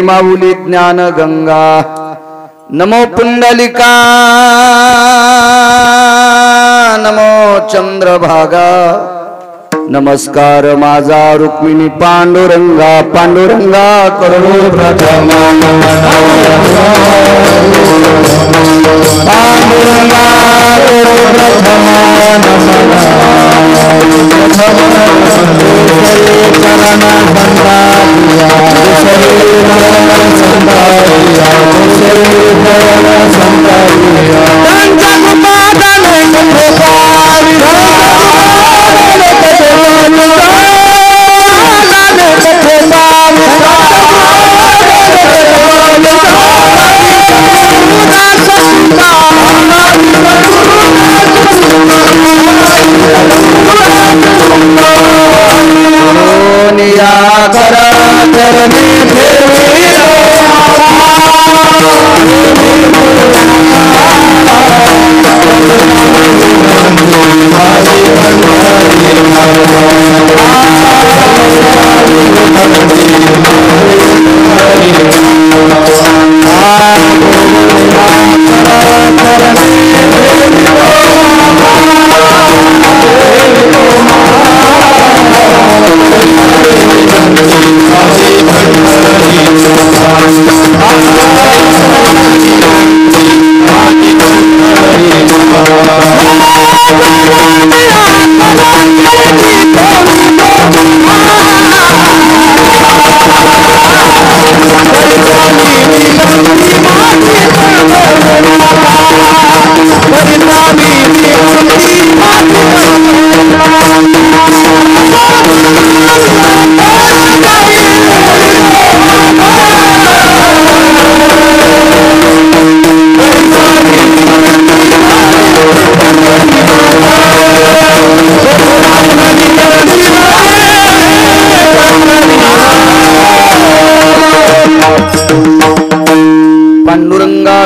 माऊली ज्ञान गंगा नमो पुंडलिका नमो चंद्रभागा नमस्कार माझा रुक्मिणी पांडुरंगा पांडुरंगा करो प्रथम पांडुरंगा करो प्रथम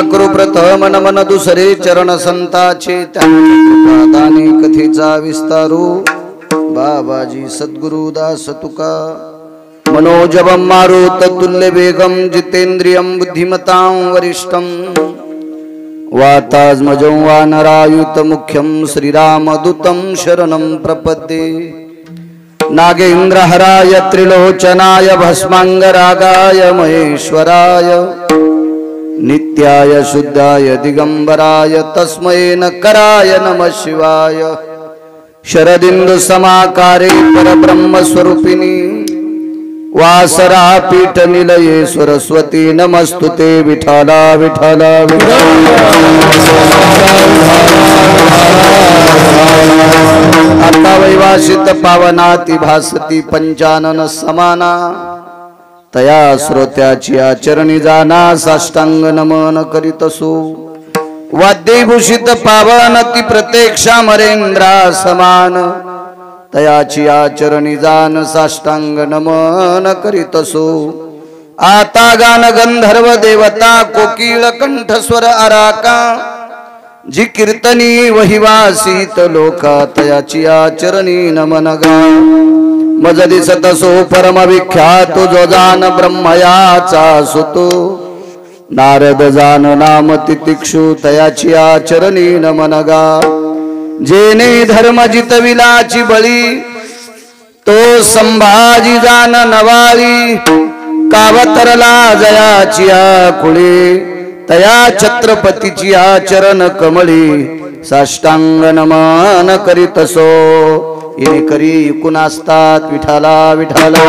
करू प्रथम नमन दुसरे चरण संताचे दाने कथेचा विस्तारू बाबाजी सद्गुरु दास तुका मनोजवं मारुत तुल्य वेगम जितेंद्रियं बुद्धिमतां वरिष्ठं वातात्मजं वानरायुत मुख्यं श्रीरामदूतं शरणं प्रपद्ये नागेन्द्रहराय त्रिलोचनाय भस्मांगरागाय महेश्वराय नित्याय शुद्धाय दिगंबराय तस्मै नकराय नमः शिवाय शरदिंदु समाकारे परब्रह्म स्वरूपिणी वासरा पीठ निलये सरस्वती नमस्तुते विठाला विठाला आता वैवासित पावनाति भासती पंचानन समाना तया श्रोत्याची आचरणी जाना साष्टांग नमन करीतसु वाद्यभूषित पावन ती प्रत्यक्षा मरेंद्रा समान तयाची आचरणी जान साष्टांग नमन करीतसु आता गान गंधर्व देवता कोकिळ कंठस्वर अराका जी कीर्तनी वहिवासीत लोका तयाची आचरणी नमन गा मज दिसत सो परम विख्यात जो जान ब्रह्मयाचा सुतो नारद जान नाम तितिक्षु तयाची आचरणी नमनगा जेने धर्म जितविलाची बळी तो संभाजी जान नवाळी कावतरला जयाची आकुळी तया छत्रपतीची आचरण कमळी साष्टांग नमन करीतसो इने करी इकून असतात विठाला विठाला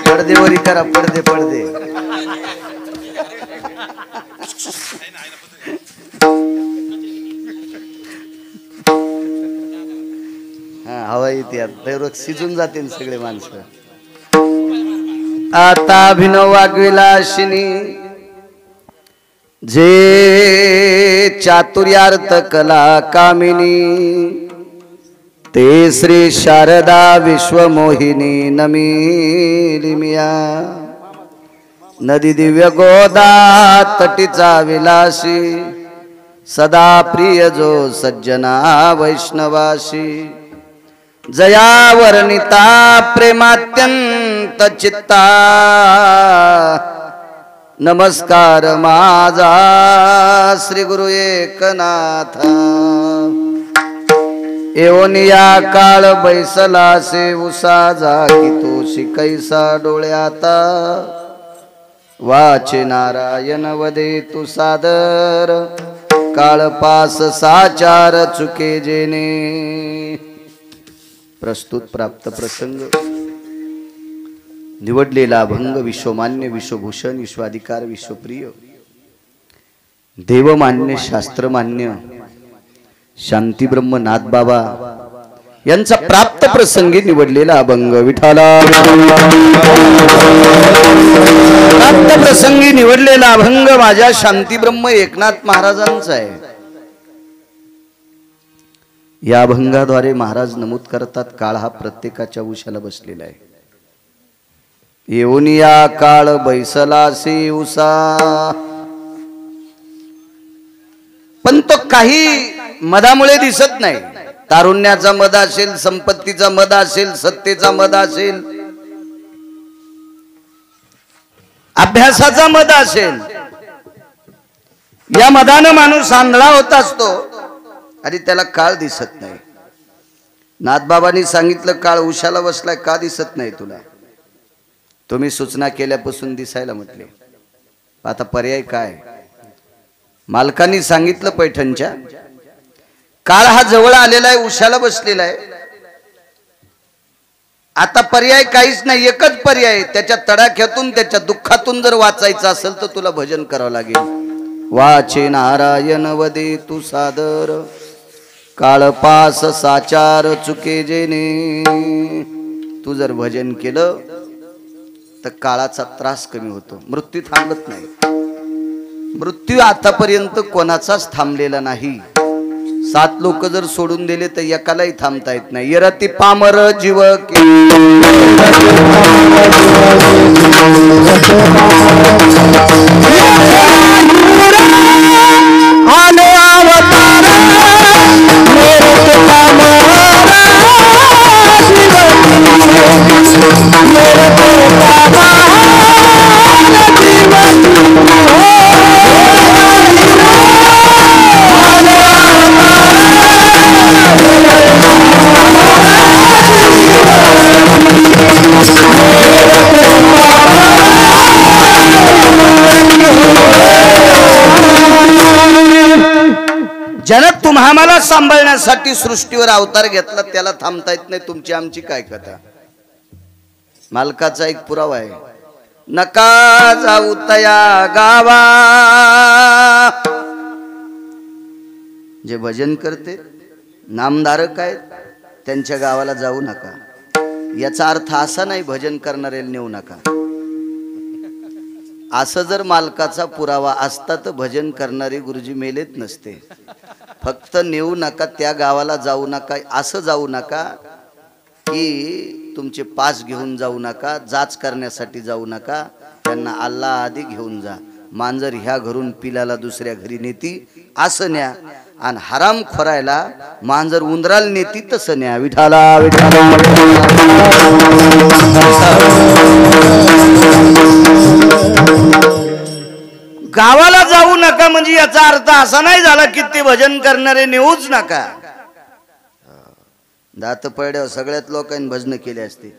पडदेवरी करा, पडदे पडदे. हवा येते, शिजून जातील सगळे माणसं. आता अभिनव वागविलाशिनी जे चातुर्यार्थ कला कामिनी ते श्री शारदा विश्वमोहिनी नमिलिमिया नदी दिव्य गोदा तटीचा विलासी सदा प्रिय जो सज्जना वैष्णवाशी जया वर्णिता प्रेमात्यंत चित्ता नमस्कार माझा श्री गुरु एकनाथा. एवनिया काळ बैसला से उसा जागी तो शिकैसा डोळ्याता वाचे नारायण वदे तू सादर काळ पास साचार चुके जेने. प्रस्तुत प्राप्त प्रसंग निवडलेला अभंग विश्वमान्य विश्वभूषण विश्वाधिकार विश्वप्रिय देवमान्य शास्त्रमान्य शांतीब्रह्म नाथबाबा यांचा प्राप्त प्रसंगी निवडलेला अभंग. विठाला प्राप्त प्रसंगी निवडलेला अभंग माझ्या शांतीब्रह्म एकनाथ महाराजांचा आहे. या अभंगाद्वारे महाराज नमूद करतात काळ हा प्रत्येकाच्या उशाला बसलेला आहे. येऊनिया काळ बैसलासी उसा, पण तो काही मदामुळे दिसत नाही. तारुण्याचा मद असेल, संपत्तीचा मद असेल, सत्तेचा मद असेल, अभ्यासाचा मद असेल, या मदानं माणूस आंधळा होत असतो आणि त्याला काळ दिसत नाही. नाथबाबांनी सांगितलं काळ उशाला बसलाय, का दिसत नाही तुला? तुम्ही सूचना केल्यापासून दिसायला म्हटले. आता पर्याय काय? मालकांनी सांगितलं पैठणच्या, काळ हा जवळ आलेला आहे, उशाला बसलेला आहे. आता पर्याय काहीच नाही, एकच पर्याय. त्याच्या तडाख्यातून त्याच्या दुःखातून जर वाचायचं असेल तर तुला भजन करावं लागेल. वाचे नारायण वदे तू सादर काळ पास साचार चुके जेने. तू जर भजन केलं तर काळाचा त्रास कमी होतो. मृत्यू थांबत नाही. मृत्यू आतापर्यंत कोणाचाच थांबलेला नाही. 7 लोक जर सोडून दिले तर एकालाही थांबता येत नाही. यरती पामर जीव ज्यानं तुम्हाला सांभाळण्यासाठी सृष्टीवर अवतार घेतला त्याला थांबता येत नाही. तुमची आमची काय कथा? मालकाचा एक पुरावा आहे. नका जाऊ तया गावा, जे भजन करते नामधारक आहेत त्यांच्या गावाला जाऊ नका. याचा अर्थ असा नाही भजन करणारे नेऊ नका. असं जर मालकाचा पुरावा असता तर भजन करणारे गुरुजी मेलेत नसते. फक्त नेऊ नका, त्या गावाला जाऊ नका, असं जाऊ नका की तुमचे पास घेऊन जाऊ नका, जाच करण्यासाठी जाऊ नका. त्यांना अल्लाह आधी घेऊन जा. मांजर ह्या घरून पिलाला दुसऱ्या घरी नेती असं न्या, आणि हराम खोरायला मांजर उंदराला नेती तसं न्या. विठाला विठाला गावाला जाऊ नका म्हणजे याचा अर्थ असा नाही झाला की ते भजन करणारे नेऊच नका. दात पडल्यावर सगळ्यात लोकांनी भजन केले असते.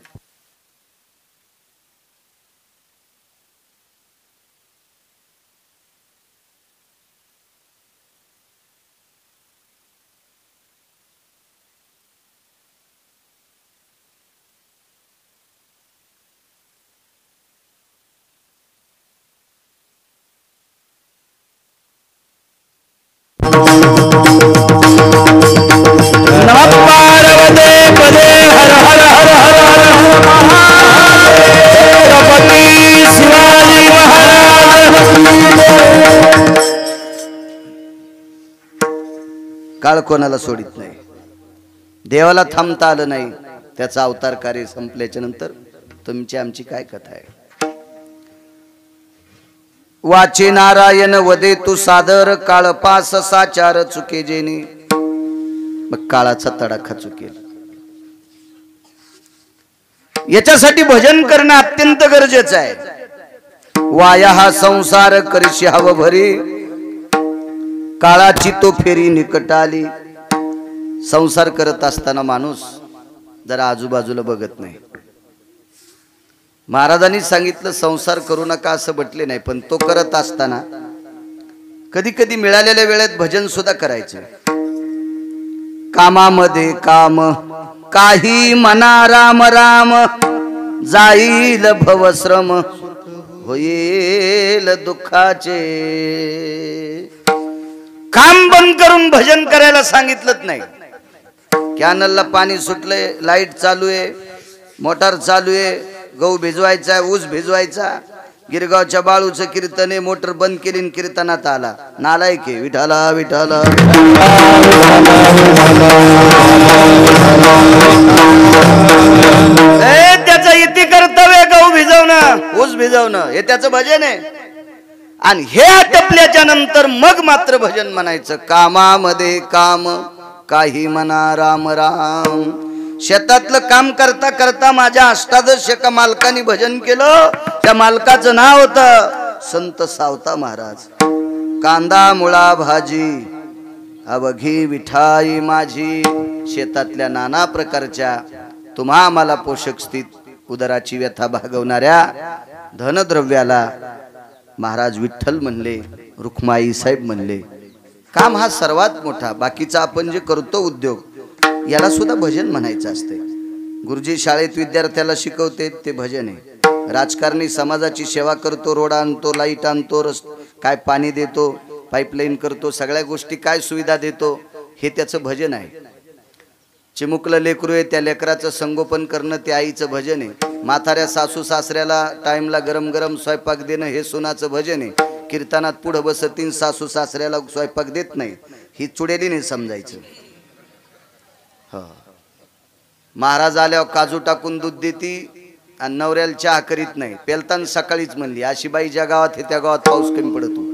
काळ कोणाला सोडित नाही. देवाला थांबता आलं नाही, त्याचा अवतार कार्य संपल्याच्या नंतर तुमची आमची काय कथा आहे. वाचे नारायण वदे तू सादर, काळ पास साचार चुके जेने. मग काळाचा तडाखा चुकेल. याच्यासाठी भजन करणं अत्यंत गरजेचं आहे. वाया हा संसार करशी हव भरी, काळाची तो फेरी निकट आली. संसार करत असताना माणूस जरा आजूबाजूला बघत नाही. महाराजांनी सांगितलं संसार करू नका असं म्हटले नाही, पण तो करत असताना कधी कधी मिळालेल्या वेळेत भजन सुद्धा करायचं. कामामध्ये काम काही मना राम राम, जाईल भवश्रम होईल दुःखाचे. काम बंद करून भजन करायला सांगितलंच नाही. कॅनलला पाणी सुटलंय, लाईट चालू आहे, मोटार चालू आहे, गहू भिजवायचा, ऊस भिजवायचा, गिरगावच्या बाळूचं कीर्तन आहे, मोटर बंद केली कीर्तनात आला. नालायक आहे. विठाला विठाला त्याचं इति कर्तव्य गहू भिजवणं, ऊस भिजवणं, हे त्याचं भजन आहे. आणि हे आटपल्याच्या नंतर मग मात्र भजन म्हणायचं. कामामध्ये काम काही म्हणा राम राम. शेतातलं काम करता करता माझ्या अष्टादश एका मालकाने भजन केलं. त्या मालकाचं नाव होतं संत सावता महाराज. कांदा मुळा भाजी अवघी विठाई माझी. शेतातल्या नाना प्रकारच्या तुम्हा आम्हाला पोषक स्थित उदराची व्यथा भागवणाऱ्या धनद्रव्याला महाराज विठ्ठल म्हणले, रुक्माई साहेब म्हणले. काम हा सर्वात मोठा. बाकीचा आपण जे करतो उद्योग, याला सुद्धा भजन म्हणायचं असते. गुरुजी शाळेत विद्यार्थ्याला शिकवते ते भजन आहे. राजकारणी समाजाची सेवा करतो, रोड आणतो, लाईट आणतो, काय पाणी देतो, पाईपलाईन करतो, सगळ्या गोष्टी काय सुविधा देतो, हे त्याचं भजन आहे. चिमुकलं लेकरू आहे, त्या लेकराचं संगोपन करणं ते आईचं भजन आहे. म्हाताऱ्या सासू सासऱ्याला टाइमला गरम गरम स्वयंपाक देणं हे सुनाचं भजन आहे. कीर्तनात पुढं बसतीन, सासू सासऱ्याला स्वयंपाक देत नाही, ही चुडेलीने समजायचं. हो, महाराज आल्यावर काजू टाकून दूध देती आणि नवऱ्याला चहा करीत नाही. पेलताना सकाळीच म्हणली, अशी बाई ज्या गावात हे त्या गावात पाऊस कमी पडतो.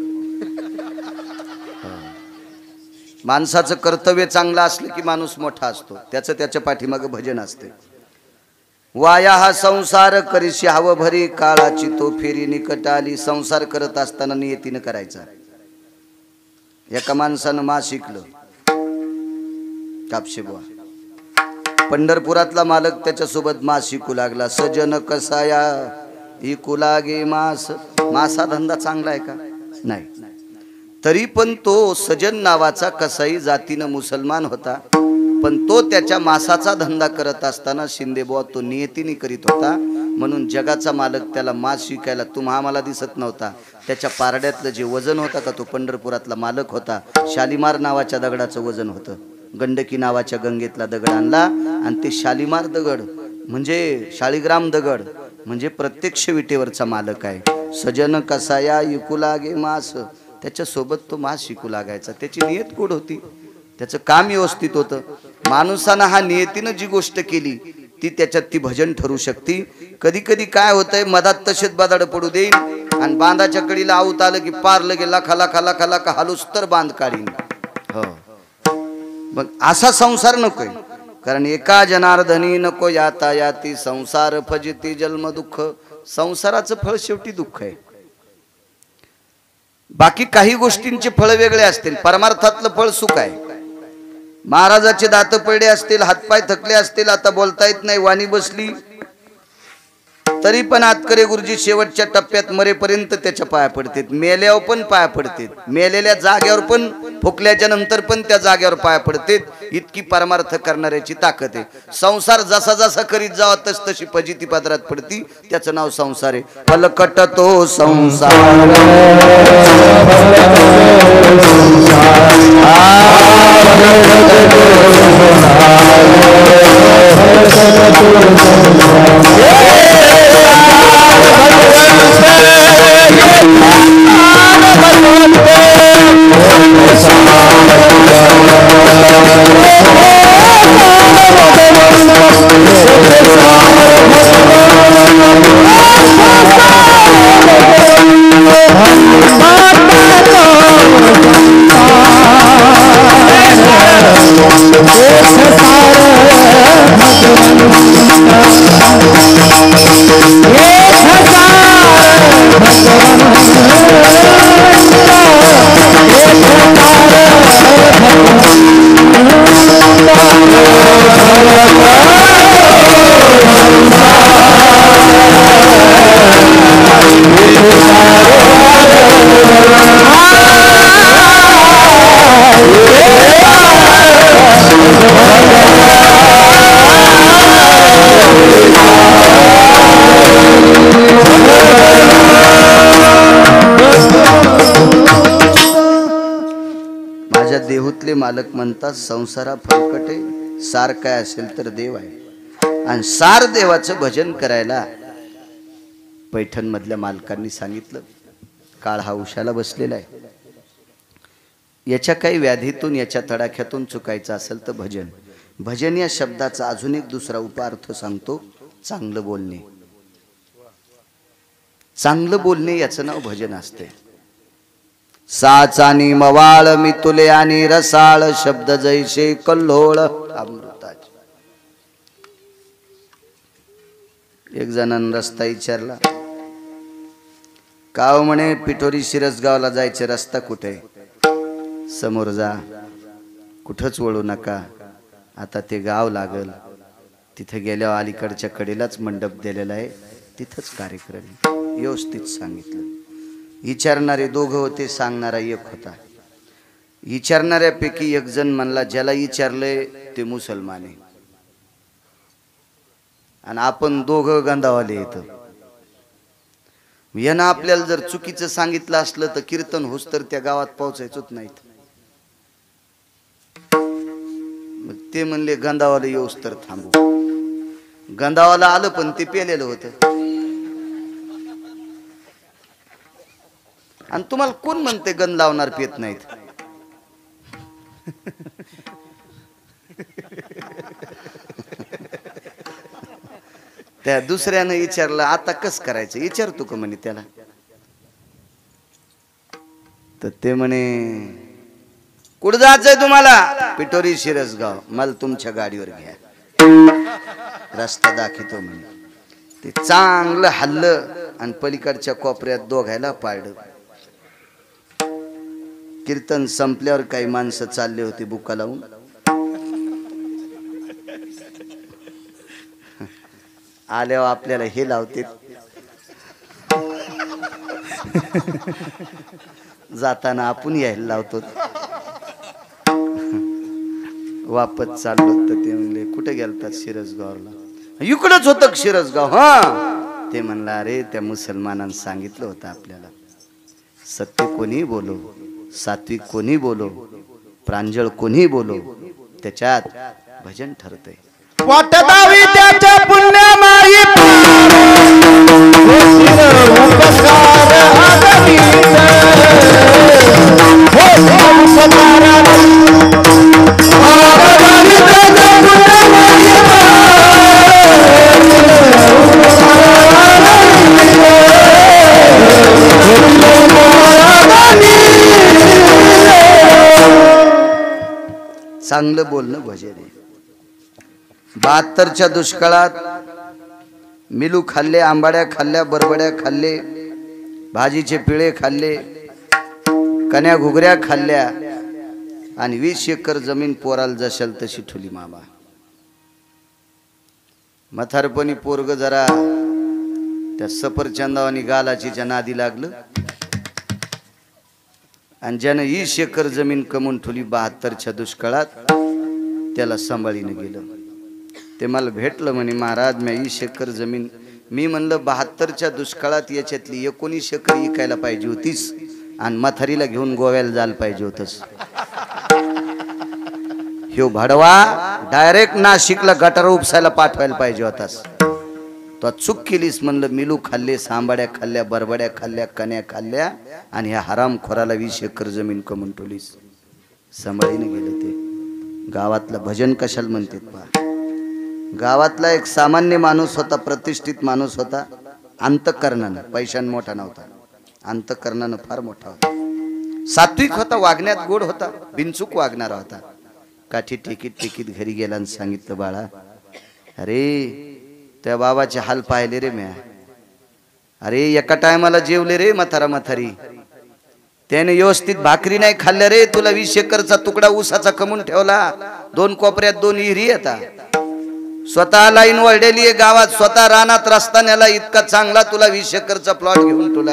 माणसाचं कर्तव्य चांगलं असलं की माणूस मोठा असतो. त्याचं त्याच्या पाठीमागं भजन असते. वाया हा संसार करीशी हवं भरी, काळाची तो फेरी निकट आली. संसार करत असताना नियतीनं करायचा. एका माणसानं मास शिकलं, कापशे बुवा. पंढरपुरातला मालक त्याच्यासोबत मास शिकू लागला. सजन कसाया इकू लागे मास. मासा धंदा चांगला आहे का? नाही. तरी पण तो सजन नावाचा कसाई जातीनं मुसलमान होता, पण तो त्याच्या मासाचा धंदा करत असताना शिंदेबुवा तो नियतीने करीत होता. म्हणून जगाचा मालक त्याला मास शिकायला तुम्हा आम्हाला दिसत नव्हता. त्याच्या पारड्यातलं जे वजन होता का, तो पंढरपुरातला मालक होता. शालिमार नावाच्या दगडाचं वजन होतं. गंडकी नावाच्या गंगेतला दगड आणला आणि ते शालिमार दगड म्हणजे शाळीग्राम दगड म्हणजे प्रत्यक्ष विटेवरचा मालक आहे. सजन कसाया इकू लागे मास. त्याच्यासोबत तो मास शिकू लागायचा. त्याची नियत कोड होती, त्याचं काम व्यवस्थित होतं. माणसानं हा नियतीनं जी गोष्ट केली ती त्याच्यात ती भजन ठरू शकते. कधी कधी काय होतंय, मधात तसेच बदाड पडू देईन आणि बांधाच्या कडीला आवत आलं की पार लगे लाखा लाखा लाखा लाखा हालूस तर बांध काढीन. हो, मग असा संसार नकोय. कारण एका जनार्दनी नको याता याती, संसार फजिती जन्म दुःख. संसाराचं फळ शेवटी दुःख आहे. बाकी काही गोष्टींचे फळ वेगळे असतील, परमार्थातलं फळ सुख आहे. महाराजाचे दात पडले असतील, हातपाय थकले असतील, आता बोलता येत नाही, वाणी बसली, तरी पण आतकरे गुरुजी शेवटच्या टप्प्यात मरेपर्यंत त्याच्या पाया पडतात. मेल्यावर पण पाया पडतात. मेलेल्या जागेवर पण, फुकल्याच्या नंतर पण त्या जागेवर पाया पडतात. इतकी परमार्थ करणाऱ्याची ताकद आहे. संसार जसा जसा करीत जावा तस तशी फजिती पदरात पडती. त्याचं नाव संसार आहे. फलकट तो संसार माझ्या देहूतले मालक म्हणतात संसारा फलकटे, सार काय असेल तर देव आहे. आणि सार देवाचं भजन करायला पैठण मधल्या मालकांनी सांगितलं. काळ हा उशाला बसलेला आहे. याच्या काही व्याधीतून याच्या तडाख्यातून चुकायचं असेल तर भजन. भजन या शब्दाचा अजून एक दुसरा उपार्थ सांगतो, चांगलं बोलणे. चांगलं बोलणे याचं नाव भजन असते. साचानी मवाळ मितुले आणि रसाळ शब्द जैसे कल्लोळ अमृताचे. एक जणांना रस्ता विचारला. काव म्हणे पिठोरी शिरसगावला जायचे, रस्ता कुठे? समोर जा, कुठंच वळू नका, आता ते गाव लागल, तिथे गेल्यावर अलीकडच्या कडेलाच मंडप दिलेला आहे, तिथंच कार्यक्रम. व्यवस्थित सांगितलं. विचारणारे दोघं होते, सांगणारा एक होता. विचारणाऱ्यापैकी एक जण म्हणला, ज्याला विचारलंय ते मुसलमान आहे आणि आपण दोघं गंधावाले येतं. यानं आपल्याला जर चुकीचं सांगितलं असलं तर कीर्तन होस तर त्या गावात पोहोचायचोच नाहीत. मग ते म्हणले गंधावाला येऊस तर थांबू. गंधावाला आलं पण ते पेलेलं होतं. आणि तुम्हाला कोण म्हणते गंध लावणार पेत नाहीत? त्या दुसऱ्यानं विचारलं, आता कस करायचं? विचारतो का म्हणे त्याला. तर ते म्हणे, कुठं जायचंय तुम्हाला? पिठोरी शिरसगाव. मला तुमच्या गाडीवर घ्या, रस्ता दाखवतो म्हणे. ते चांगलं हल्लं आणि पलीकडच्या कोपऱ्यात दोघायला पाडलं. कीर्तन संपल्यावर काही माणसं चालले होते बुका लावून. आल्यावर आपल्याला हे लावते, जाताना आपण यायला लावतो. वापस चाललो तर ते म्हणले, कुठे गेलतात? शिरसगावला. इकडंच होतं शिरसगाव. हा. ते म्हणला, अरे त्या मुसलमानांनी सांगितलं होतं आपल्याला, सत्य कोणी बोलो, सात्विक कोणी बोलो, प्रांजळ कोणी बोलो, त्याच्यात भजन ठरतंय. वाटदावी त्याच्या पुण्यमाई उपकार चांगलं बोलणं भजन आहे. 72च्या दुष्काळात मिलू खाल्ले, आंबाड्या खाल्ल्या, बरबड्या खाल्ले, भाजीचे पिळे खाल्ले, कन्या घुगऱ्या खाल्ल्या आणि 20 एकर जमीन पोराला जशाल तशी ठुली मामा. म्हातारपणी पोरग जरा त्या सफरचंदावानी गालाचीच्या नादी लागलं आणि ज्यानं 20 एकर जमीन कमवून ठुली 72च्या दुष्काळात, त्याला सांभाळीने गेलं. ते मला भेटलं म्हणे, महाराज मी 20 एकर जमीन. मी म्हणलं 72च्या दुष्काळात याच्यातली 19 एकर विकायला पाहिजे होतीस आणि म्हातारीला घेऊन गोव्याला जायला पाहिजे होतस. ह्यो भाडवा डायरेक्ट नाशिकला गटार उपसायला पाठवायला पाहिजे होतास. तो चूक केलीस. म्हणलं मिलू खाल्ले, सांबाड्या खाल्ल्या, बरबड्या खाल्ल्या, कन्या खाल्ल्या आणि ह्या हरामखोराला 20 एकर जमीन कमवून ठेवलीस. सांभाळीने गेलं ते. गावातलं भजन कशाला म्हणतात पहा. गावातला एक सामान्य माणूस होता, प्रतिष्ठित माणूस होता. अंतःकरणानं, पैशान मोठा नव्हता, अंतःकरणानं फार मोठा होता. सात्विक होता, वागण्यात गोड होता, बिनचूक वागणारा होता. काठी टेकीत घरी गेला आणि सांगितलं, बाळा अरे त्या बाबाचे हाल पाहिले रे म्या. अरे एका टायमाला जेवले रे म्हातारी. त्याने व्यवस्थित भाकरी नाही खाल्ल्या रे. तुला 20 एकरचा तुकडा ऊसाचा कमवून ठेवला, 2 कोपऱ्यात 2 विहिरी येतात, स्वतः लाईन वळलेली आहे गावात, स्वतः रानात रस्ता नेला इतका चांगला, तुला 20 एकरचा प्लॉट घेऊन तुला.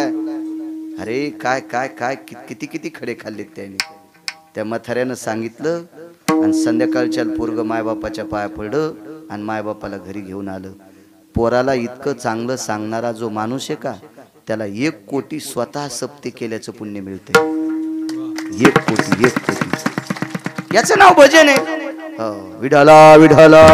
अरे काय काय काय किती खडे खाल्लेत त्याने. त्या म्हाताऱ्यानं सांगितलं आणि संध्याकाळच्या पोरग मायबापाच्या पाया पडलं आणि मायबापाला घरी घेऊन आलं. पोराला इतकं चांगलं सांगणारा जो माणूस आहे का, त्याला 1 कोटी स्वतः सप्ते केल्याचं पुण्य मिळते. एक कोटी एक कोटी याचं नाव भजन आहे. विठाला विठाला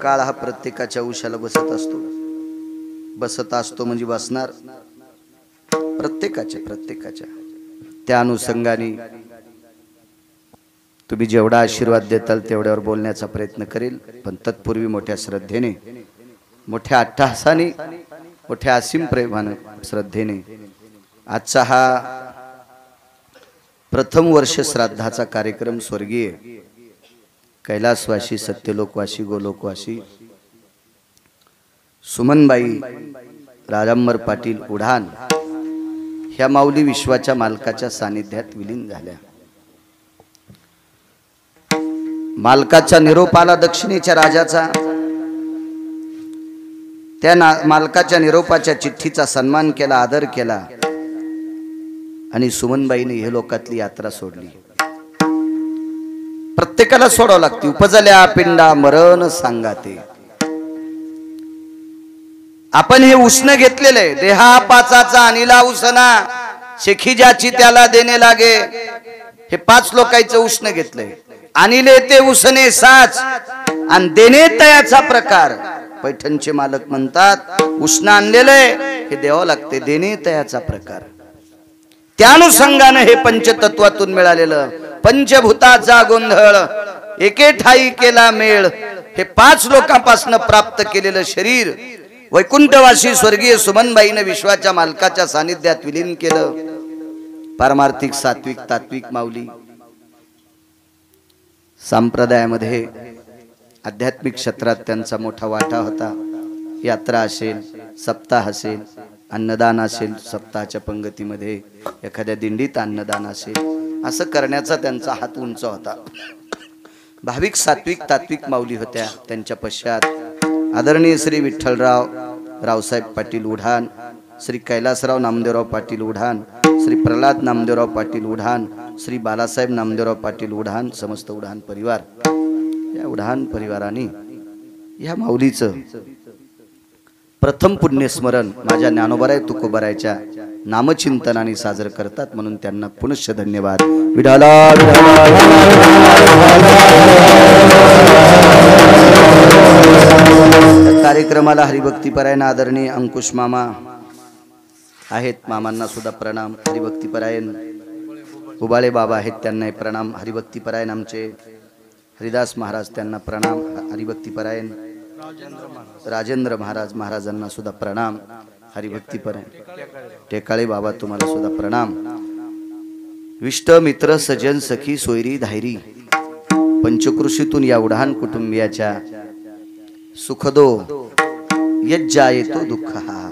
काळ हा प्रत्येकाच्या उशाला बसत असतो म्हणजे बसणार प्रत्येकाच्या त्या अनुषंगाने तुम्ही जेवढा आशीर्वाद देताल तेवढ्यावर बोलण्याचा प्रयत्न करेल. पण तत्पूर्वी मोठ्या श्रद्धेने, मोठ्या अट्टहासाने, मोठ्या असीम प्रेमाने, श्रद्धेने आजचा हा प्रथम वर्ष श्राद्धाचा कार्यक्रम स्वर्गीय कैलासवासी, सत्यलोकवासी, गोलोकवासी सुमनबाई राजांबर पाटील उढाण ह्या माऊली विश्वाच्या मालकाच्या सानिध्यात विलीन झाल्या. मालकाचा निरोप आला दक्षिणेच्या राजाचा. त्या मालकाच्या निरोपाच्या चिठ्ठीचा सन्मान केला, आदर केला आणि सुमनबाईने हे लोकातली यात्रा सोडली. प्रत्येकाला सोडावं लागते. उपजल्या पिंडा मरण सांगाते. आपण हे उष्ण घेतलेलं आहे. देहा पाचाचा अनिला उसना शेखी ज्याची त्याला देणे लागे. हे 5 लोकांचं उष्ण घेतलंय. अनिले ते उसने साच आणि देणे तयाचा प्रकार. पैठणचे मालक म्हणतात उष्ण आणलेलं आहे हे द्यावं लागते. देणे तयाचा प्रकार. त्या अनुषंगाने हे पंचतत्वातून मिळालेलं पंचभूताचा गोंधळ एके ठाई केला मेळ. हे 5 लोकांपासून प्राप्त केलेलं शरीर वैकुंठवासी स्वर्गीय सुमनबाईने विश्वाच्या मालकाच्या सानिध्यात विलीन केलं. पारमार्थिक, सात्विक, तात्विक माऊली संप्रदायामध्ये आध्यात्मिक क्षेत्रात त्यांचा मोठा वाटा होता. यात्रा असेल, सप्ताह असेल, अन्नदान असेल, सप्ताहाच्या पंगतीमध्ये एखाद्या दिंडीत अन्नदान असेल, असं करण्याचा त्यांचा हात उंच होता. भाविक, सात्विक, तात्विक माऊली होत्या. त्यांच्या पश्चात आदरणीय श्री विठ्ठलराव रावसाहेब पाटील उढाण, श्री कैलासराव नामदेवराव पाटील उढाण, श्री प्रल्हाद नामदेवराव पाटील उढाण, श्री बालासाहेब नामदेवराव पाटील उढाण, समस्त उढाण परिवार. या उढाण परिवाराने या माऊलीचं प्रथम पुण्यस्मरण माझ्या ज्ञानोबराय तुकोबरायच्या नामचिंतनाने साजर करतात. म्हणून त्यांना पुनश्च धन्यवाद. विठाला कार्यक्रमाला हरिभक्तीपरायण आदरणीय अंकुश मामा आहेत. मामांना सुद्धा प्रणाम. हरिभक्तीपरायण उबाळे बाबा आहेत, त्यांना प्रणाम. हरिभक्तीपरायण आमचे हरिदास महाराज, त्यांना प्रणाम. हरिभक्तीपरायण राजेंद्र महाराज, महाराजांना सुद्धा प्रणाम. हरिभक्तीपरायण टेकाळे बाबा, तुम्हाला सुद्धा प्रणाम. विष्ट मित्र सजन सखी सोयरी धायरी पंचकृषीतून या उढाण कुटुंबियाच्या सुखदो यज्जा येतो दुःख हा.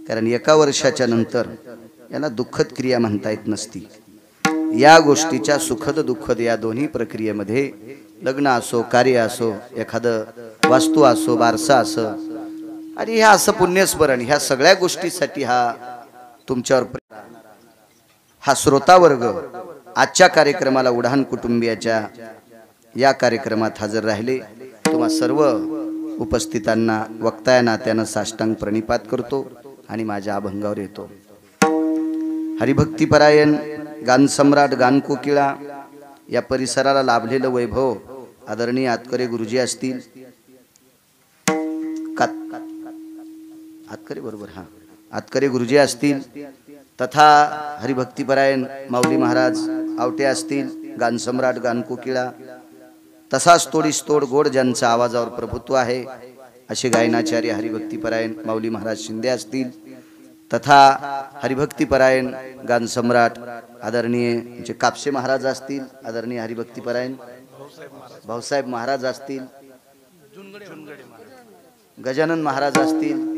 कारण एका वर्षाच्या नंतर याला दुःखद क्रिया म्हणता येत नसती. या गोष्टीच्या सुखद दुःखद या दोन्ही प्रक्रियेमध्ये लग्न असो, कार्य असो, एखादं वास्तू असो, वारसा असो, आणि ह्या असं पुण्यस्मरण, ह्या सगळ्या गोष्टीसाठी हा तुमच्यावर हा श्रोतावर्ग आजच्या कार्यक्रमाला उढाण कुटुंबियाच्या या कार्यक्रमात हजर राहिले. तुम्हा सर्व उपस्थितांना वक्ता या नात्यानं साष्टांग प्रणिपात करतो आणि माझ्या अभंगावर येतो. हरिभक्तीपरायण गानसम्राट, गानकोकिळा या परिसराला लाभलेलं वैभव आदरणीय आतकरे गुरुजी असतील. आतकरे बरोबर, हा, आतकरे गुरुजी असतील, तथा हरिभक्तीपरायण माऊली महाराज आवटे असतील. गानसम्राट, गानकोकिळा, तसाच तोडीस तोड गोड ज्यांच्या आवाजावर प्रभुत्व आहे असे गायनाचार्य हरिभक्तीपरायण माऊली महाराज शिंदे असतील. तथा हरिभक्तीपरायण गानसम्राट आदरणीय जे कापसे महाराज असतील. आदरणीय हरिभक्तीपरायण भाऊसाहेब महाराज असतील. गजानन महाराज असतील.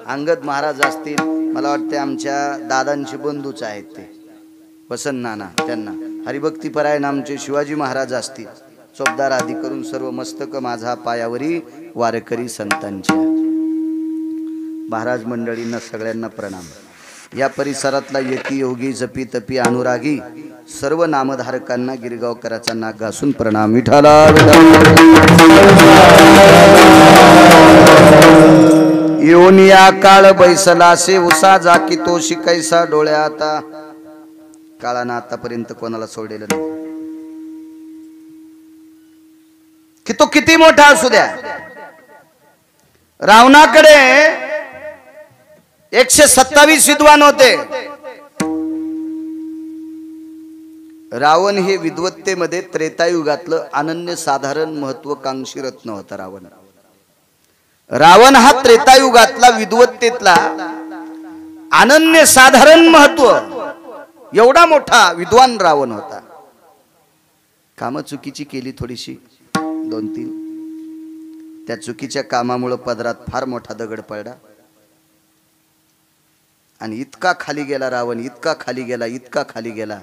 अंगद महाराज असतील. मला वाटते आमच्या दादांचे बंधूच आहेत ते वसंत नाना. त्यांना हरिभक्तीपरायण आमचे शिवाजी महाराज असतील. चोपदार आदी करून सर्व मस्तक माझा पायावरी वारकरी संतांच्या. महाराज मंडळींना सगळ्यांना प्रणाम. या परिसरातला येती योगी जपी तपी अनुरागी सर्व नामधारकांना गिरगावकराचा नाक घासून प्रणाम. विठाला येऊन या काळ बैसलासे उसा जाकी तो शिकायचा डोळ्या आता. काळानं आतापर्यंत कोणाला सोडलेलं नाही, की तो किती मोठा असू द्या. रावणाकडे 127 विद्वान होते. रावण हे विद्वत्तेमध्ये त्रेतायुगातलं अनन्य साधारण महत्वकांक्षी रत्न होता. रावण हा त्रेतायुगातला विद्वत्तेतला अनन्य साधारण महत्व एवढा मोठा विद्वान रावण होता. कामं चुकीची केली थोडीशी 2-3. त्या चुकीच्या कामामुळे पदरात फार मोठा दगड पडला आणि इतका खाली गेला रावण, इतका खाली गेला, इतका खाली गेला.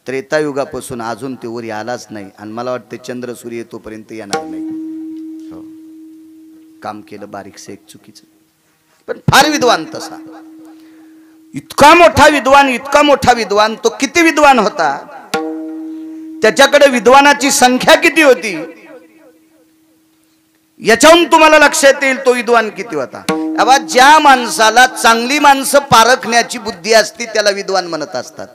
त्रेतायुगापासून अजून ते वरी आलाच नाही आणि मला वाटतं चंद्र सूर्य तोपर्यंत येणार नाही. हो, काम केलं बारीकसे एक चुकीचं, पण फार विद्वान तसा. इतका मोठा विद्वान, इतका मोठा विद्वान. तो किती विद्वान होता, त्याच्याकडे विद्वानाची संख्या किती होती याच्याहून तुम्हाला लक्षात येईल तो विद्वान किती होता. अबा ज्या माणसाला चांगली माणसं पारखण्याची बुद्धी असते त्याला विद्वान म्हणत असतात,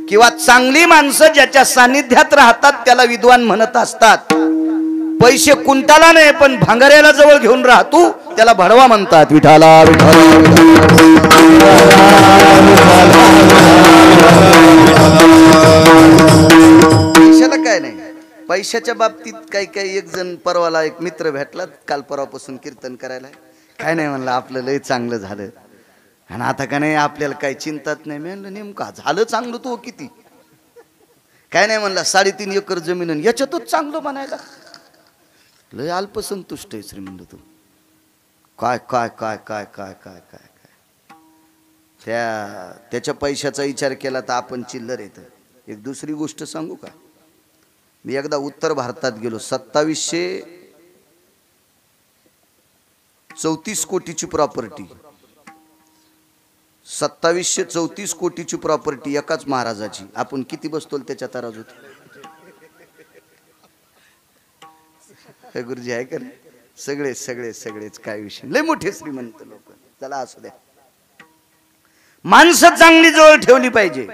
किंवा चांगली माणसं ज्याच्या सानिध्यात राहतात त्याला विद्वान म्हणत असतात. पैसे कुंटाला नाही पण भांगऱ्याला जवळ घेऊन राहतो त्याला भडवा म्हणतात. विठाला पैशाला काय नाही. पैशाच्या बाबतीत काही एक जण परवाला एक मित्र भेटला काल परवापासून कीर्तन करायला. काय नाही म्हणलं आपलं लय चांगलं झालं आणि आता का नाही आपल्याला काही चिंताच नाही. मी म्हणलं नेमका झालं चांगलं तू किती. काय नाही म्हणला 3.5 एकर जमीन याच्यातच चांगलं म्हणायला. लय अल्पसंतुष्ट आहे श्रीमंत तू. काय काय काय काय काय काय काय काय त्याच्या पैशाचा विचार केला तर आपण चिल्लर येतं. एक दुसरी गोष्ट सांगू का, मी एकदा उत्तर भारतात गेलो. 2734 कोटीची प्रॉपर्टी, 2734 कोटीची प्रॉपर्टी एकाच महाराजाची. आपण किती बसतो त्याच्या तराजूत. हे गुरुजी आहे का नाही. सगळे सगळे सगळेच काय विषय, लय मोठे श्रीमंत लोक. चला असू द्या, माणसं चांगली जवळ ठेवली पाहिजे.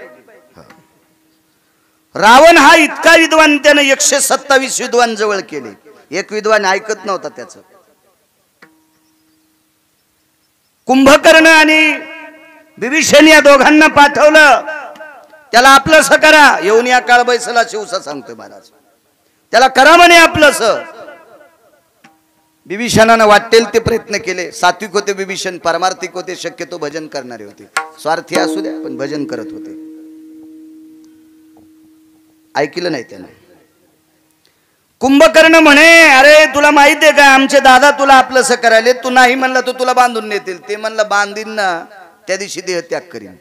रावण हा इतका विद्वान, त्याने 127 विद्वान जवळ केले. एक विद्वान ऐकत नव्हता त्याचं. कुंभकर्ण आणि विभीषण या दोघांना पाठवलं, त्याला आपलंस करा. येऊन या काळ बैसला शिवसा सांगतोय महाराज, त्याला करा म्हणे आपलंस. विभीषणानं वाटेल ते प्रयत्न केले. सात्विक होते विभीषण, पारमार्थिक होते, शक्यतो भजन करणारे होते. स्वार्थी असू द्या पण भजन करत होते. ऐकलं नाही त्याने. कुंभकर्ण म्हणे अरे तुला माहिती आहे का आमचे दादा तुला आपलंस करायले, तू नाही म्हणला तर तुला बांधून नेतील. ते म्हणलं बांधीन ना त्या दिवशी देह त्याग करीन.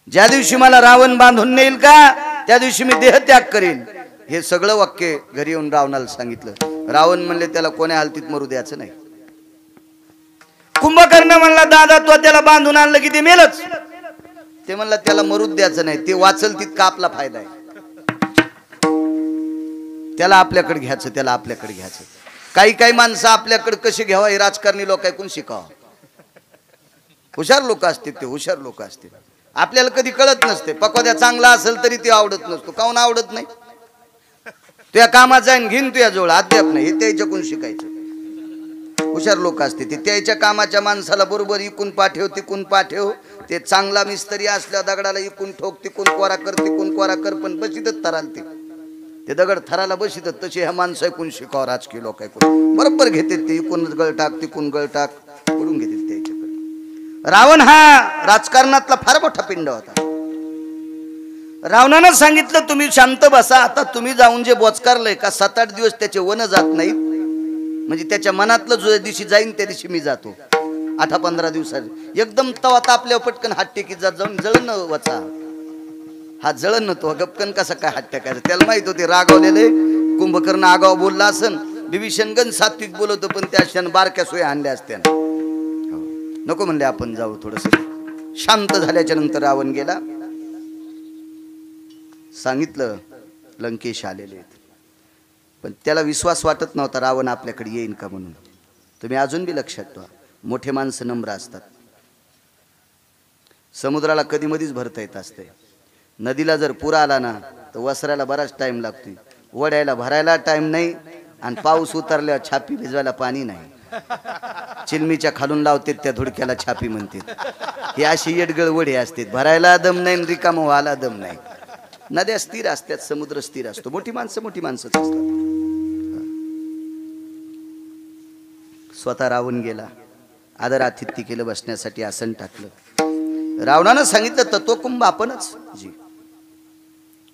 ज्या दिवशी मला रावण बांधून नेईल का त्या दिवशी मी देह त्याग करीन. हे सगळं वाक्य घरी येऊन रावणाला सांगितलं. रावण म्हणले त्याला कोण्या हालतीत मरू द्यायचं नाही. कुंभकर्ण म्हणला दादा तो त्याला बांधून आणलं की ते मेलच. ते म्हणला त्याला मरूच द्यायचं नाही, ते वाचल तितका आपला फायदा आहे. त्याला आपल्याकडे घ्यायचं, त्याला आपल्याकडे घ्यायचं. काही काही माणसं आपल्याकडे कशी घ्यावा हे राजकारणी लोक ऐकून शिकावं. हुशार लोक असतील ते, हुशार लोक असतील. आपल्याला कधी कळत नसते. पकोद्या चांगला असेल तरी ते आवडत नसतो. काऊन आवडत नाही. तुझ्या कामात जाईन घेईन तुझ्या जवळ अद्याप नाही, हे त्याच्याकडून शिकायचं. हुशार लोक असते ते त्याच्या कामाच्या माणसाला बरोबर इकून पाठव तिकून पाठव. ते चांगला मिस्त्री असल्या दगडाला इकून ठोक, तिकून कोरा कर, तिकून कोरा कर, पण बशीतच थराल ते दगड थराला बशीतच. तसे ह्या माणसं ऐकून शिकावं. राजकीय लोक ऐकून बरोबर घेतात ते, इकून गळ टाक तिकून गळ टाक पडून घेतात त्याच्याकडे. रावण हा राजकारणातला फार मोठा पिंड होता. रावणानं सांगितलं तुम्ही शांत बसा. आता तुम्ही जाऊन जे बोचकारलंय का 7-8 दिवस त्याचे वन जात नाहीत, म्हणजे त्याच्या मनातलं जो दिवशी जाईन त्या दिवशी मी जातो. 8-15 दिवसात एकदम तवा तापल्यावर पटकन हात टेकीत जात जाऊन जळण वाचा. हा जळण तो गपकन कसा काय हात टाकायचा. त्याला माहित होते रागावलेले. कुंभकर्ण आगाव बोलला असन, विभीषण गण सात्विक बोलवतो, पण त्या क्षण बारक्या सोया आणल्या असत्या. नको म्हणले आपण जाऊ थोडस. शांत झाल्याच्या नंतर रावण गेला. सांगितलं लंकेश आलेले, पण त्याला विश्वास वाटत नव्हता रावण आपल्याकडे येईन का म्हणून. तुम्ही अजून बी लक्षात ठेवा, मोठे माणसं नम्र असतात. समुद्राला कधी मधीच भरता येत असते. नदीला जर पूर आला ना तर वसरायला बराच टाइम लागतो, वड्याला भरायला टाइम नाही, आणि पाऊस उतरल्यावर छापी भिजवायला पाणी नाही. चिलमीच्या खालून लावते त्या धुडक्याला छापी म्हणतात. ही अशी येडगळ वडे असतात, भरायला दम नाही, रिकाम व्हायला दम नाही. नद्या स्थिर असतात, समुद्र स्थिर असतो. मोठी माणसंच असतात. स्वतः रावण गेला, आदर आतिथ्य केलं, बसण्यासाठी आसन टाकलं. रावणानं सांगितलं तत्वकुंभ आपणच जी.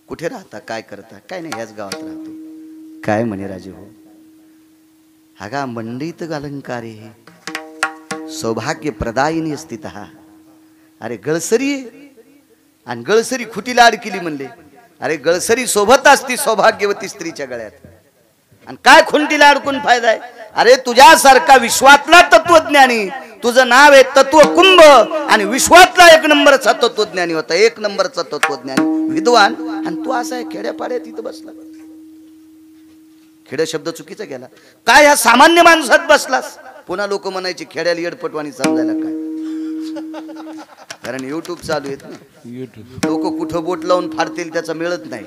कुठे राहता, काय करता? काय नाही, ह्याच गावात राहतो. काय म्हणे राजे हो, हागा मंडईत अलंकारे सौभाग्य प्रदायिनी स्थित. अरे गळसरी आणि गळसरी खुटीला अडकिली म्हणले. अरे गळसरी सोबत असती सौभाग्यवती स्त्रीच्या गळ्यात, आणि काय खुंटीला अडकून फायदा आहे? अरे तुझ्यासारखा विश्वातला तत्वज्ञानी, तुझं नाव आहे तत्वकुंभ, आणि विश्वातला एक नंबरचा तत्वज्ञानी होता, एक नंबरचा तत्वज्ञानी विद्वान, आणि तू असा आहे खेड्यापाड्यात इथं बसला. खेड्या शब्द चुकीचा गेला. काय ह्या सामान्य माणसात बसलास? पुन्हा लोक म्हणायचे खेड्याला येडपटवाणी समजायला काय, कारण युट्यूब चालू आहेत ना, लोक कुठं बोट लावून फाडतील त्याचा मिळत नाही.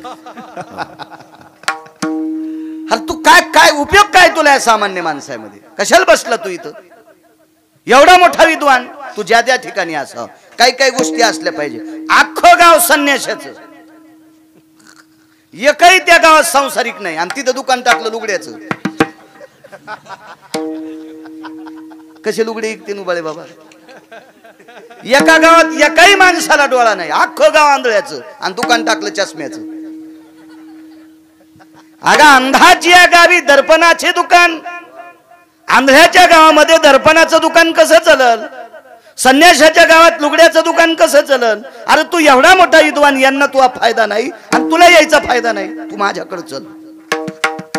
अरे तू काय काय उपयोग काय तुला या सामान्य माणसामध्ये? कशाला बसला तू इथं? एवढा मोठा विद्वान, तू ज्या त्या ठिकाणी असावं, काही काही गोष्टी असल्या पाहिजे. अख्खं गाव संन्याशाचं, एकही त्या गावात संसारिक नाही, आणि तिथं दुकान टाकलं लुगड्याचं. कसे लुगडे इकते नुबाळे बाबा? एका गावात एकाही माणसाला डोळा नाही, अख्खं गाव आंधळ्याचं, आणि दुकान टाकलं चष्म्याचं. अगा अंधाची या गावी दर्पणाचे दुकान, आंधळ्याच्या गावामध्ये दर्पणाचं दुकान कसं चलल? संन्याशाच्या गावात लुगड्याचं दुकान कसं चलल? अरे तू एवढा मोठा विद्वान, यांना तुला फायदा नाही आणि तुला यायचा फायदा नाही, तू माझ्याकडे चल.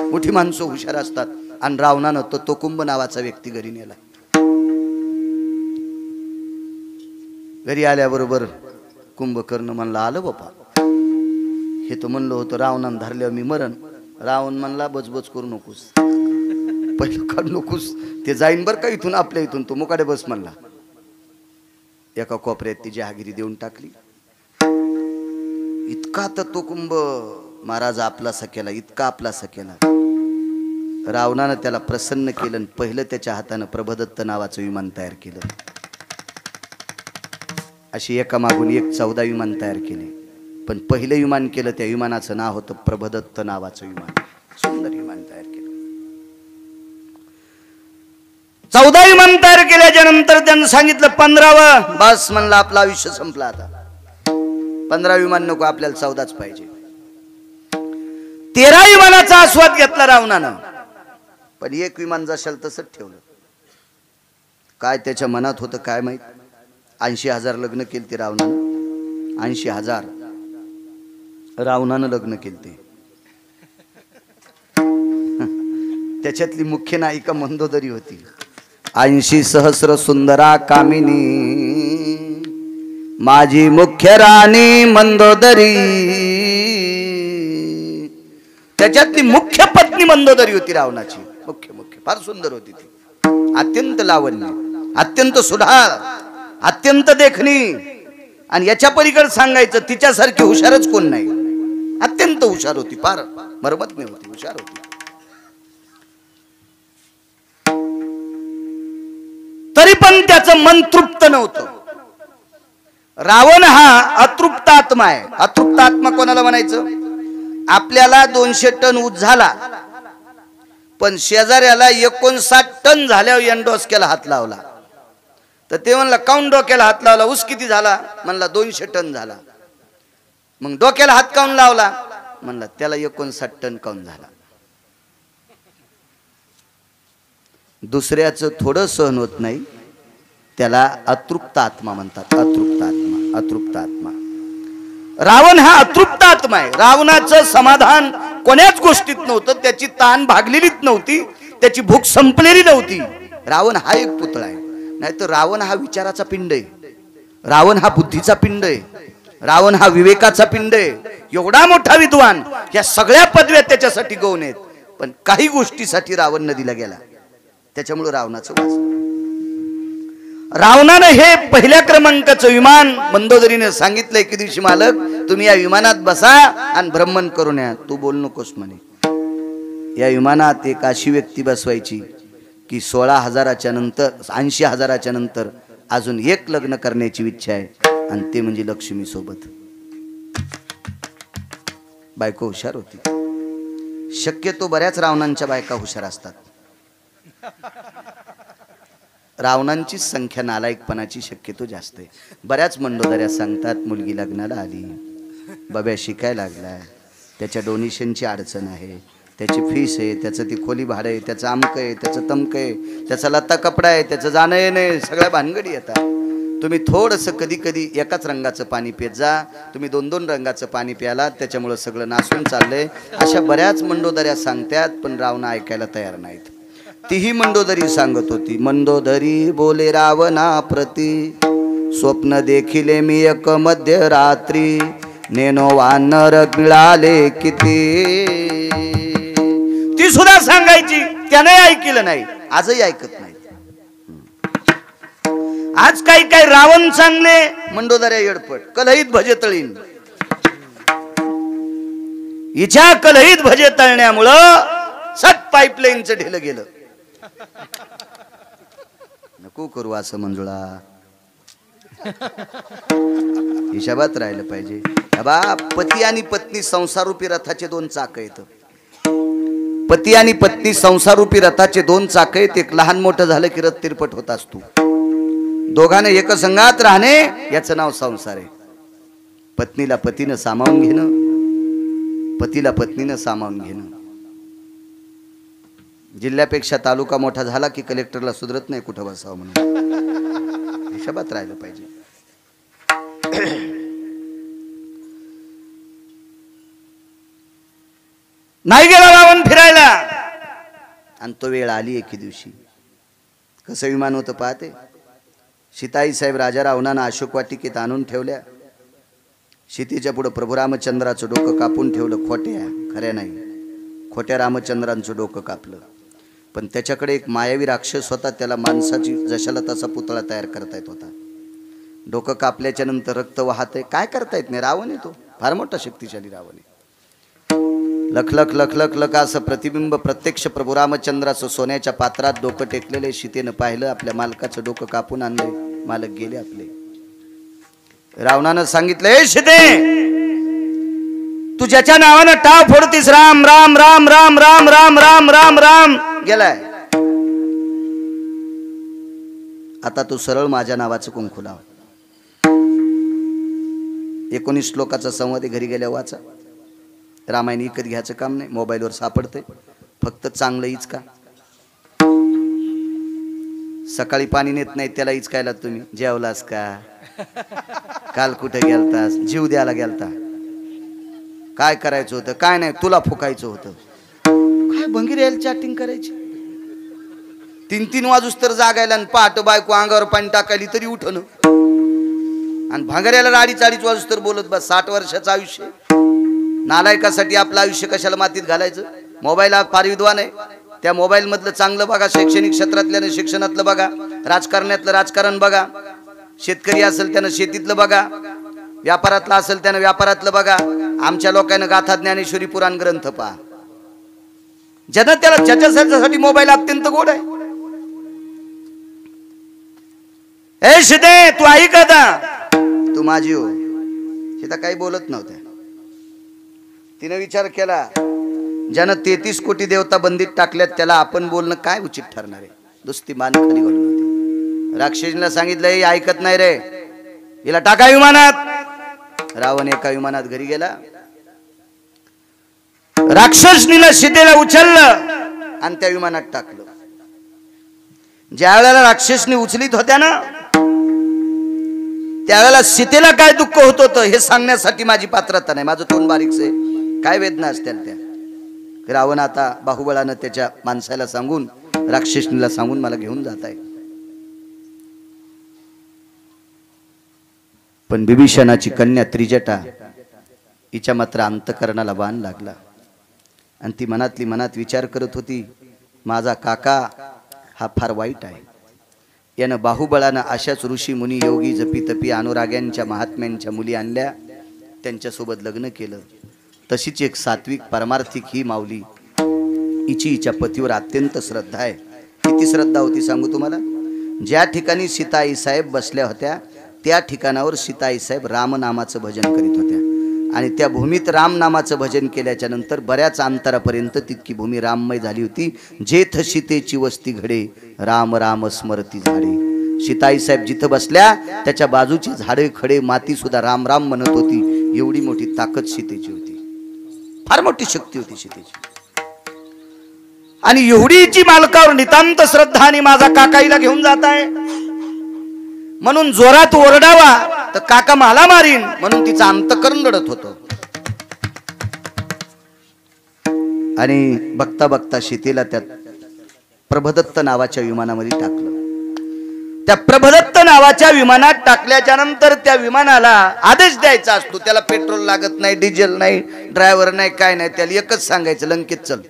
मोठी माणसं हुशार असतात. आणि रावणानं तो कुंभ नावाचा व्यक्ती घरी नेला. घरी आल्याबरोबर कुंभकर्ण म्हणला, आलं बापा, हे तो म्हणलं होतं रावणानं धरल्यावर मी मरण. रावण म्हणला, बचबच करू नकोस, पहिलं काढू नकोस, ते जाईन बर का इथून, आपल्या इथून. तो मुकाडे बस म्हणला. एका कोपऱ्यात ती जहागिरी देऊन टाकली. इतका तो कुंभ महाराज आपलासा केला, इतका आपलासा केला. रावणानं त्याला प्रसन्न केलं. पहिलं त्याच्या हातानं प्रभदत्त नावाचं विमान तयार केलं. अशी एका मागून एक 14 विमान तयार केले. पण पहिलं विमान केलं, त्या विमानाचं नाव होतं प्रभदत्त नावाचं विमान. सुंदर विमान तयार केलं. 14 विमान तयार केल्याच्या नंतर त्यांनी सांगितलं 15वं बस म्हणलं, आपलं आयुष्य संपलं आता. 15 विमान नको, आपल्याला 14च पाहिजे. 13 विमानाचा आस्वाद घेतला रावणानं. पण एक विमान जशाल तसंच ठेवलं. काय त्याच्या मनात होतं काय माहित. 80,000 लग्न केलते रावणानं. 80,000 रावणानं लग्न केलते. त्याच्यातली मुख्य नायिका मंदोदरी होती. 80 सहस्र सुंदरा कामिनी, माझी मुख्य राणी मंदोदरी. त्याच्यातली मुख्य पत्नी मंदोदरी होती रावणाची. मुख्य फार सुंदर होती ती. अत्यंत लावण्य, अत्यंत सुधार, अत्यंत देखणी. आणि याच्या पलीकडे सांगायचं तिच्यासारखी हुशारच कोण नाही. अत्यंत हुशार होती, फार मर्मज्ञ होती, हुशार होती. तरी पण त्याचं मन तृप्त नव्हतं. रावण हा अतृप्त आत्मा आहे. अतृप्त आत्मा कोणाला म्हणायचं? आपल्याला 200 टन ऊस झाला, पण शेजाऱ्याला 59 टन झाल्यावर एंडोस्क्याला हात लावला. तर ते म्हणला, काऊन डोक्याला हात लावला? ऊस किती झाला? म्हणला 200 टन झाला. मग डोक्याला हात काऊन लावला? म्हणला त्याला 59 टन काऊन झाला. दुसऱ्याचं थोडं सहन होत नाही, त्याला अतृप्त आत्मा म्हणतात. अतृप्त आत्मा, अतृप्त आत्मा. रावण हा अतृप्त आत्मा आहे. रावणाचं समाधान कोण्याच गोष्टीत नव्हतं. त्याची ताण भागलेलीच नव्हती, त्याची भूक संपलेली नव्हती. रावण हा एक पुतळा आहे. नाही तर रावण हा विचाराचा पिंड आहे. रावण हा बुद्धीचा पिंड आहे. रावण हा विवेकाचा पिंड आहे. एवढा मोठा विद्वान, या सगळ्या पदव्या त्याच्यासाठी गौण आहेत. पण काही गोष्टीसाठी रावण नदीला गेला. त्याच्यामुळे रावणाचं वाचलं. रावणानं हे पहिल्या क्रमांकाचं विमान मंदोदरीने सांगितलंय की दिवशी मालक तुम्ही या विमानात बसा आणि भ्रमण करून या. तू बोल नकोस म्हणे. या विमानात एक अशी व्यक्ती बसवायची की 16,000च्या नंतर 80,000च्या नंतर अजून एक लग्न करण्याची इच्छा आहे आणि ते म्हणजे लक्ष्मी सोबत. बायको हुशार होती. शक्यतो बऱ्याच रावणांच्या बायका हुशार असतात. रावणांची संख्या नालायकपणाची शक्यतो जास्त आहे. बऱ्याच मंडोदऱ्या सांगतात मुलगी लग्नाला आली, बब्या शिकायला लागलाय, त्याच्या डोनेशनची अडचण आहे, त्याची फीस आहे, त्याचं ती खोली भाडं आहे, त्याचं आमकं आहे, त्याचं तमकं आहे, त्याचा लत्ता कपडा आहे, त्याचं जाणं येणं, सगळ्या भानगडी येतात. तुम्ही थोडंसं कधी कधी एकाच रंगाचं पाणी पित जा. तुम्ही 2-2 रंगाचं पाणी प्यालात त्याच्यामुळं सगळं नासून चाललंय. अशा बऱ्याच मंडोदऱ्या सांगतात पण रावण ऐकायला तयार नाहीत. तीही मंडोदरी सांगत होती. मंडोदरी बोले रावणा प्रती, स्वप्न देखिले मी एक मध्यरात्री, नेनो वानर मिळाले किती. ती सुद्धा सांगायची, त्याने ऐकलं नाही, आजही ऐकत नाही. आज काही काही रावण चांगले, मंडोदऱ्या येडपट, कलहीत भजे तळीन. हिच्या कलहीत भजे तळण्यामुळं सट पाईपलाईनचं ढेलं गेलं. नको करू असं मंजुळा, हिशाबात राहिलं पाहिजे. बा पती आणि पत्नी संसारूपी रथाचे 2 चाक आहेत. पती आणि पत्नी संसारूपी रथाचे 2 चाक आहेत. एक लहान मोठं झालं की रथ तिरपट होत असतो. दोघांना एकसंगात राहणे याचं नाव संसार आहे. पत्नीला पतीनं सामावून घेणं, पतीला पत्नीनं सामावून घेणं. जिल्ह्यापेक्षा तालुका मोठा झाला की कलेक्टरला सुधरत नाही कुठं बसावं म्हणून. हिशोबात राहिलं पाहिजे. नाही गेला रावण फिरायला आणि तो वेळ आली एके दिवशी. कसं विमान होतं पाहते. सीताई साहेब राजा रावणानं अशोक वाटिकेत आणून ठेवल्या. सीतेच्या पुढं प्रभू रामचंद्राचं डोकं कापून ठेवलं. खोट्या खऱ्या नाही, खोट्या रामचंद्रांचं डोकं कापलं. पण त्याच्याकडे एक मायावी राक्षस होता. त्याला माणसाची जशाला तसा पुतळा तयार करता येत होता. डोकं कापल्याच्या नंतर रक्त वाहतंय, काय करता येत नाही. रावण आहे तो, फार मोठा शक्तिशाली रावण आहे. लख लख लख लख लख असं प्रतिबिंब प्रत्यक्ष प्रभू रामचंद्राचं सोन्याच्या पात्रात डोकं टेकलेले. सीतेनं पाहिलं, आपल्या मालकाचं डोकं कापून आणलंय. मालक गेले आपले. रावणानं सांगितलं, ए सीते, तू ज्याच्या नावानं टाव फोडतीस, राम राम राम राम राम राम राम राम राम गेलाय, आता तू सरळ माझ्या नावाचं कुंकू लाव. 19 श्लोकाचा संवाद घरी गेल्या वाचा. रामायण विकत घ्यायचं काम नाही, मोबाईलवर सापडते. फक्त चांगलं इचका. सकाळी पाणी नेत नाही त्याला इचकायला तुम्ही. जेवलास का, काल कुठे गेलतास, जीव द्यायला गेलता, काय करायचं होतं, काय नाही, तुला फुकायचं होतं. काय भंगीर यायला चॅटिंग करायची. 3-3 वाजूस तर जागायला आणि पहाट बायको अंगावर पाणी टाकायली तरी उठण. आणि भांगऱ्याला 2:30 वाजूस तर बोलत बस. 60 वर्षाचं आयुष्य. नालायकासाठी आपलं आयुष्य कशाला मातीत घालायचं. मोबाईल हा फार विद्वान आहे. त्या मोबाईल मधलं चांगलं बघा, शैक्षणिक क्षेत्रातल्यानं शिक्षणातलं बघा, राजकारणातलं राजकारण बघा, शेतकरी असेल त्यानं शेतीतलं बघा, व्यापारातलं असेल त्यानं व्यापारातलं बघा. आमच्या लोकांना गाथा ज्ञानेश्वरी पुराण ग्रंथ पहा. ज्यानं त्याला ज्याच्यासाठी मोबाईल अत्यंत गोड आहे. ए सीते, तू ऐक आता, तू माझी हो. सीता काही बोलत नव्हत्या. तिने विचार केला, ज्यानं 33 कोटी देवता बंदीत टाकल्यात त्याला आपण बोलणं काय उचित ठरणार आहे. दुसती मान खाली घालून होती. राक्षसीला सांगितलं, ऐकत नाही रे, हिला टाका विमानात. रावण एका विमानात घरी गेला. राक्षसनीला सीतेला उचललं आणि त्या विमानात टाकलं. ज्या वेळेला राक्षसनी उचलीत होत्या ना, त्यावेळेला सीतेला काय दुःख होत होतं हे सांगण्यासाठी माझी पात्रता नाही. माझं तोंड बारीकच आहे. काय वेदना असतील त्या. रावण आता बाहुबळानं त्याच्या माणसाला सांगून, राक्षसनीला सांगून मला घेऊन जात आहे. पण बिभीषणाची कन्या त्रिजटा हिच्या मात्र अंतकरणाला बाण लागला. आणि ती मनातली मनात विचार करत होती, माझा काका हा फार वाईट आहे. यानं बाहुबळानं अशाच ऋषी मुनी योगी जपी तपी अनुराग्यांच्या महात्म्यांच्या मुली आणल्या, त्यांच्यासोबत लग्न केलं. तशीच एक सात्विक परमार्थिक ही माऊली, हिच्या पतीवर अत्यंत श्रद्धा आहे. किती श्रद्धा होती सांगू तुम्हाला. ज्या ठिकाणी सीताई साहेब बसल्या होत्या त्या ठिकाणावर सीताई साहेब रामनामाचं भजन करीत होत्या. आणि त्या भूमीत रामनामाचं भजन केल्याच्या नंतर बऱ्याच अंतरापर्यंत तितकी भूमी राममय झाली होती. जेथ सीतेची वस्ती घडे, राम राम स्मरती झाडे. सीताई साहेब जिथं बसल्या त्याच्या बाजूची झाडे खडे माती सुद्धा राम राम म्हणत होती. एवढी मोठी ताकद सीतेची होती, फार मोठी शक्ती होती सीतेची. आणि एवढीची मालकावर नितांत श्रद्धा आणि माझा काकाईला घेऊन जात आहे म्हणून जोरात ओरडावा तर काका मला मारीन म्हणून तिचं अंतकरण रडत होतं. आणि बघता बघता सीतेला त्या प्रभदत्त नावाच्या विमानामध्ये टाकलं. त्या प्रभदत्त नावाच्या विमानात टाकल्याच्या नंतर त्या विमानाला आदेश द्यायचा असतो. त्याला पेट्रोल लागत नाही, डिझेल नाही, ड्रायव्हर नाही, काय नाही. त्याला एकच सांगायचं, लंकेत चल.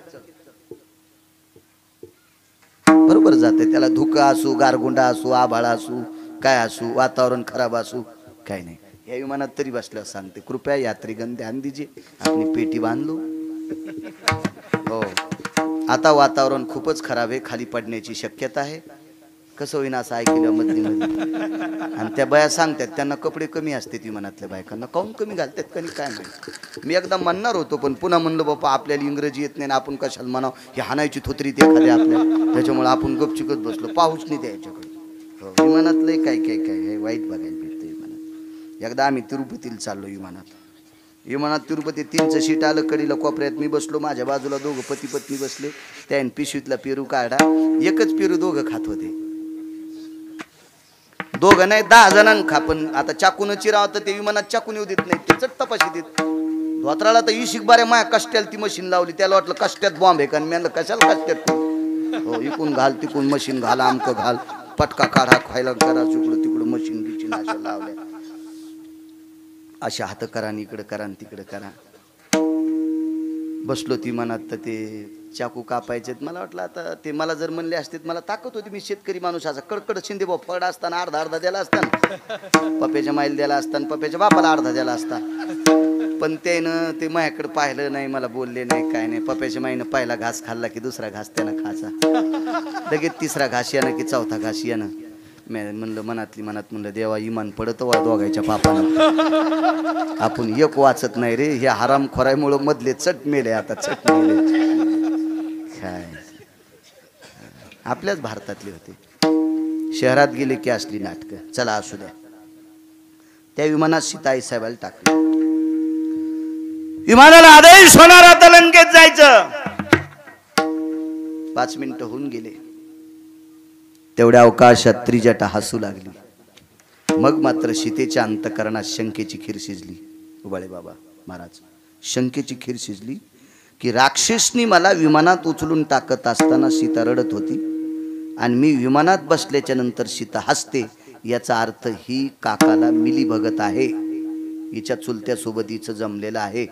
बरोबर जाते. त्याला धुकं असू, गारगुंडा असू, आभाळा असू, काय असू, वातावरण खराब असू, काय नाही. या विमानात तरी बसल्यावर सांगते, कृपया यात्रीगण ध्यान दीजिए, आपली पेटी बांधलो. हो, आता वातावरण खूपच खराब आहे, खाली पडण्याची शक्यता आहे. कसं होईना असं ऐकलं मध्ये मध्ये. आणि त्या बाया सांगतात त्यांना कपडे कमी असतात विमानातल्या बायकांना, काऊन कमी घालतात कधी काय माहिती. मी एकदा म्हणणार होतो पण पुन्हा म्हणलं बापा आपल्याला इंग्रजी येत नाही, आपण कशाला म्हणावं, ही हाणायची थोतरीत एखाद्या आपल्या, त्याच्यामुळे आपण गपचिकत बसलो, पाहूच नाही द्यायच्याकडे. हो, विमानातलं काय काय काय हे वाईट बघायला भेटतं विमानात. एकदा आम्ही तिरुपतीला चाललो विमानात तिरुपती 3चं सीट आलं, कडीला कोपऱ्यात मी बसलो, माझ्या बाजूला दोघं पती पत्नी बसले. त्याने पिशवीतला पेरू काढा, एकच पेरू दोघं खात होते. दोघं नाही 10 जणांना खा. पण आता चाकून चिराव तर ते विमानात चाकून येऊ देत नाही, ते चट तपाशी देत. धोत्राला तर इशिक बारे माया कष्ट्याला ती मशीन लावली. त्याला वाटलं कष्ट्यात बॉम्ब आहे का, मी कशाला कष्ट्यात. हो, इकून घाल तिकून मशीन घाल, आमकं घाल, पटका काढा, खायला करा, चुकडं तिकडं मशीन बिशीन अशा लावल्या. अशा हात करा, इकडं करा, तिकडं करा. बसलो ती मनात तर ते चाकू कापायचे. मला वाटलं आता ते मला जर म्हणले असते, मला ताकद होती, मी शेतकरी माणूस, असा कडकड शिंदे बाप फळ असताना अर्धा द्यायला असताना, पप्याच्या माईल द्यायला असताना, पप्याच्या बापाला अर्धा द्यायला असता. पण त्यानं ते माझ्याकडे पाहिलं नाही, मला बोलले नाही, काय नाही. पप्याच्या माईनं पहिला घास खाल्ला की दुसरा घास त्यानं खायचा, लगेच तिसरा घास यानं की चौथा घास यानं. मी म्हणलं मनात म्हणलं देवा इमान पडत वा दोघायच्या पापानं, आपण एक वाचत नाही रे. हे हराम खोरायमुळं मधले चट मेले, आता चट मेले. काय आपल्याच भारतातले होते. शहरात गेले की असली नाटकं. चला असू द्या. त्या विमानात सीताई साहेबाला टाकलं. विमानाला आदेश होणार, आता लंकेत जायचं. 5 मिनिटं होऊन गेले. तेवढ्या अवकाशात त्रिजटा हसू लागली. मग मात्र सीतेच्या अंतकरणात शंकेची खीर शिजली. उबाळे बाबा महाराज, शंकेची खीर शिजली की राक्षसनी मला विमानात उचलून टाकत असताना सीता रडत होती आणि मी विमानात बसल्याच्या नंतर सीता हसते. याचा अर्थ ही काकाला मिली भगत आहे, हिच्या चुलत्या सोबत हिचं जमलेलं आहे,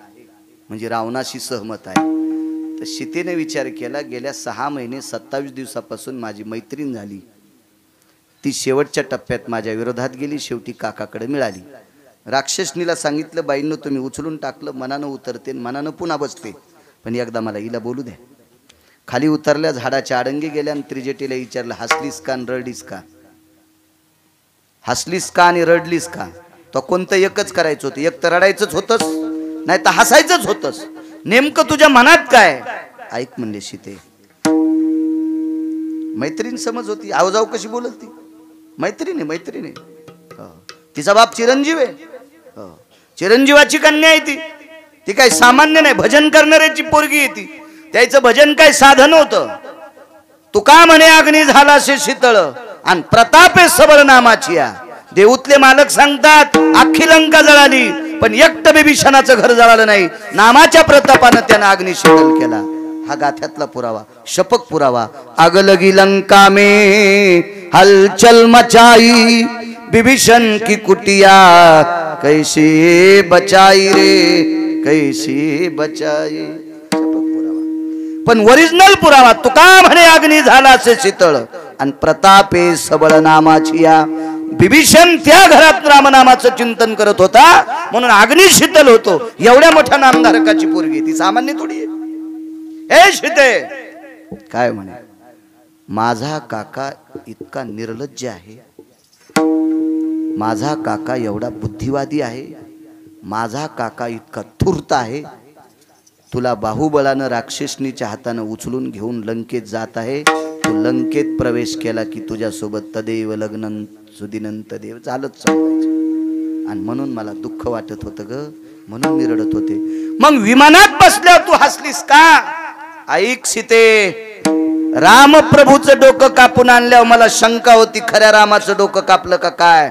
म्हणजे रावणाशी सहमत आहे. तर सीतेने विचार केला, गेल्या 6 महिने 27 दिवसापासून माझी मैत्रीण झाली, ती शेवटच्या टप्प्यात माझ्या विरोधात गेली, शेवटी काकाकडे मिळाली. राक्षसनीला सांगितलं, बाईंनो तुम्ही उचलून टाकलं, मनानं उतरते मनानं पुन्हा बसते, पण एकदा मला हिला बोलू द्या. खाली उतरल्या, झाडाच्या आडंगी गेल्या आणि त्रिजटीला विचारलं, हसलीस का आणि रडलीस का? हसलीस का आणि रडलीस का? तो कोणतं एकच करायचं होतं, एक तर रडायचंच होतंस, नाही तर हसायचंच होतंस. नेमकं तुझ्या मनात काय? ऐक म्हणले सीते. मैत्रीण समज होती, आवजाव कशी बोलत ती, मैत्रीण आहे. तिचा बाप चिरंजीव आहे, चिरंजीवाची कन्या आहे ती काय सामान्य नाही, भजन करणाऱ्याची पोरगी आहे ती. त्याचं भजन काय साधन होतं. तुका म्हणे अग्नी झाला शे शीतळ आणि प्रतापे सबळ नामाची. देऊतले मालक सांगतात अख्खी लंका जळाली पण एकटं बिभीषणाचं घर जळालं नाही. नामाच्या प्रतापानं त्यानं अग्नी शीतल केला. हा गाथ्यातला पुरावा, शपक पुरावा. आग लगी लंका में हलचल मचाई, बिभीषण की कुटिया कैसे बचाई रे, कैसे बचाई. शपक पुरावा. पण ओरिजिनल पुरावा तुका म्हणे अग्नी झाला से शीतळ, आणि प्रतापे सबळ नामाची या बिभीषण त्या घरात रामनामाचं चिंतन करत होता म्हणून अग्नी शीतल होतो. एवढ्या मोठ्या नामधारकाची पोरगी ती सामान्य थोडी आहे. ए शीते काय म्हणे, माझा काका इतका निर्लज्ज आहे, माझा काका एवढा बुद्धिवादी आहे, माझा काका इतका धूर्त आहे, तुला बाहुबळानं राक्षसनीच्या हातानं उचलून घेऊन लंकेत जात आहे, तू लंकेत प्रवेश केला की तुझ्यासोबत तदेव लग्न सुदिनं तदेव झालंच सांगायचं. आणि म्हणून मला दुःख वाटत होतं ग, म्हणून मी रडत होते. मग विमानात बसल्यावर तू हसलीस का? ऐक सीते, रामप्रभूचं डोकं कापून आणल्यावर मला शंका होती खऱ्या रामाचं डोकं कापलं का काय,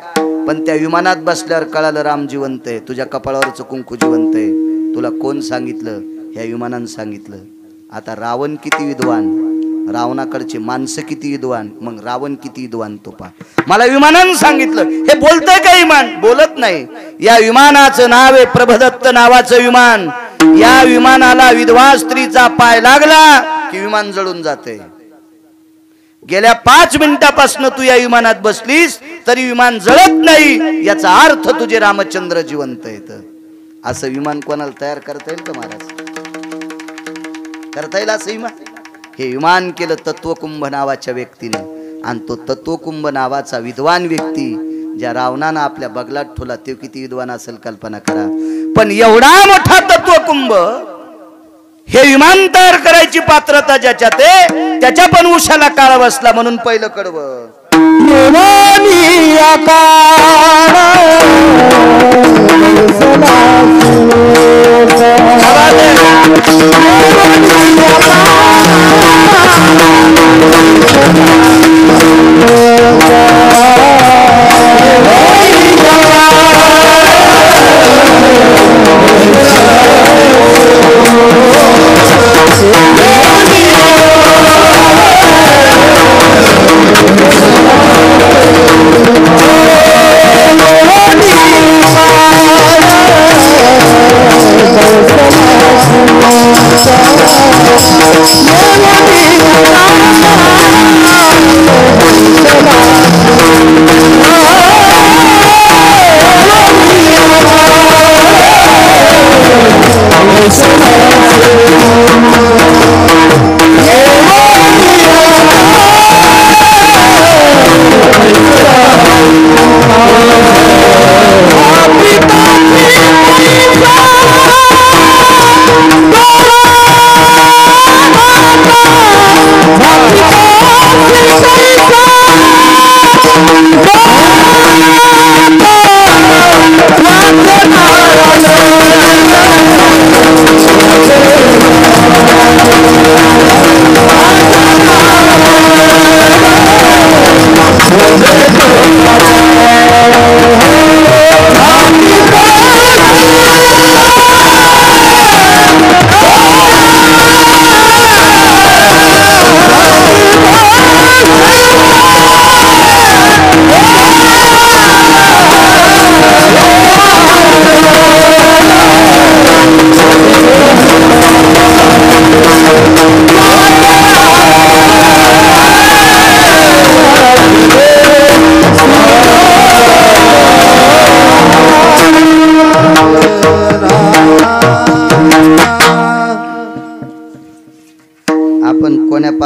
पण त्या विमानात बसल्यावर कळालं राम जिवंत आहे, तुझ्या कपाळावरचं कुंकू जिवंत आहे. तुला कोण सांगितलं? ह्या विमानानं सांगितलं. आता रावण किती विद्वान, रावणाकडचे माणसं किती विद्वान, मग रावण किती विद्वान तो पा. मला विमानानं सांगितलं. हे बोलतंय का विमान? बोलत नाही. या विमानाचं नाव आहे प्रभदत्त नावाचं विमान. या विमानाला विधवा स्त्रीचा पाय लागला की विमान जळून जाते. गेल्या 5 मिनिटापासून तू या विमानात बसलीस तरी विमान जळत नाही, याचा अर्थ तुझे रामचंद्र जिवंत आहेत. असं विमान कोणाला तयार करता येईल का महाराज? करता येईल असं विमान? हे विमान केलं तत्वकुंभ नावाच्या व्यक्तीने, आणि तो तत्वकुंभ नावाचा विद्वान व्यक्ती ज्या रावणानं आपल्या बगलात ठेवला तो किती विद्वान असेल कल्पना करा. पण एवढा मोठा तत्वकुंभ, हे विमान तयार करायची पात्रता ज्याच्यात आहे त्याच्या पण उशाला काळा बसला. म्हणून पहिलं कडवं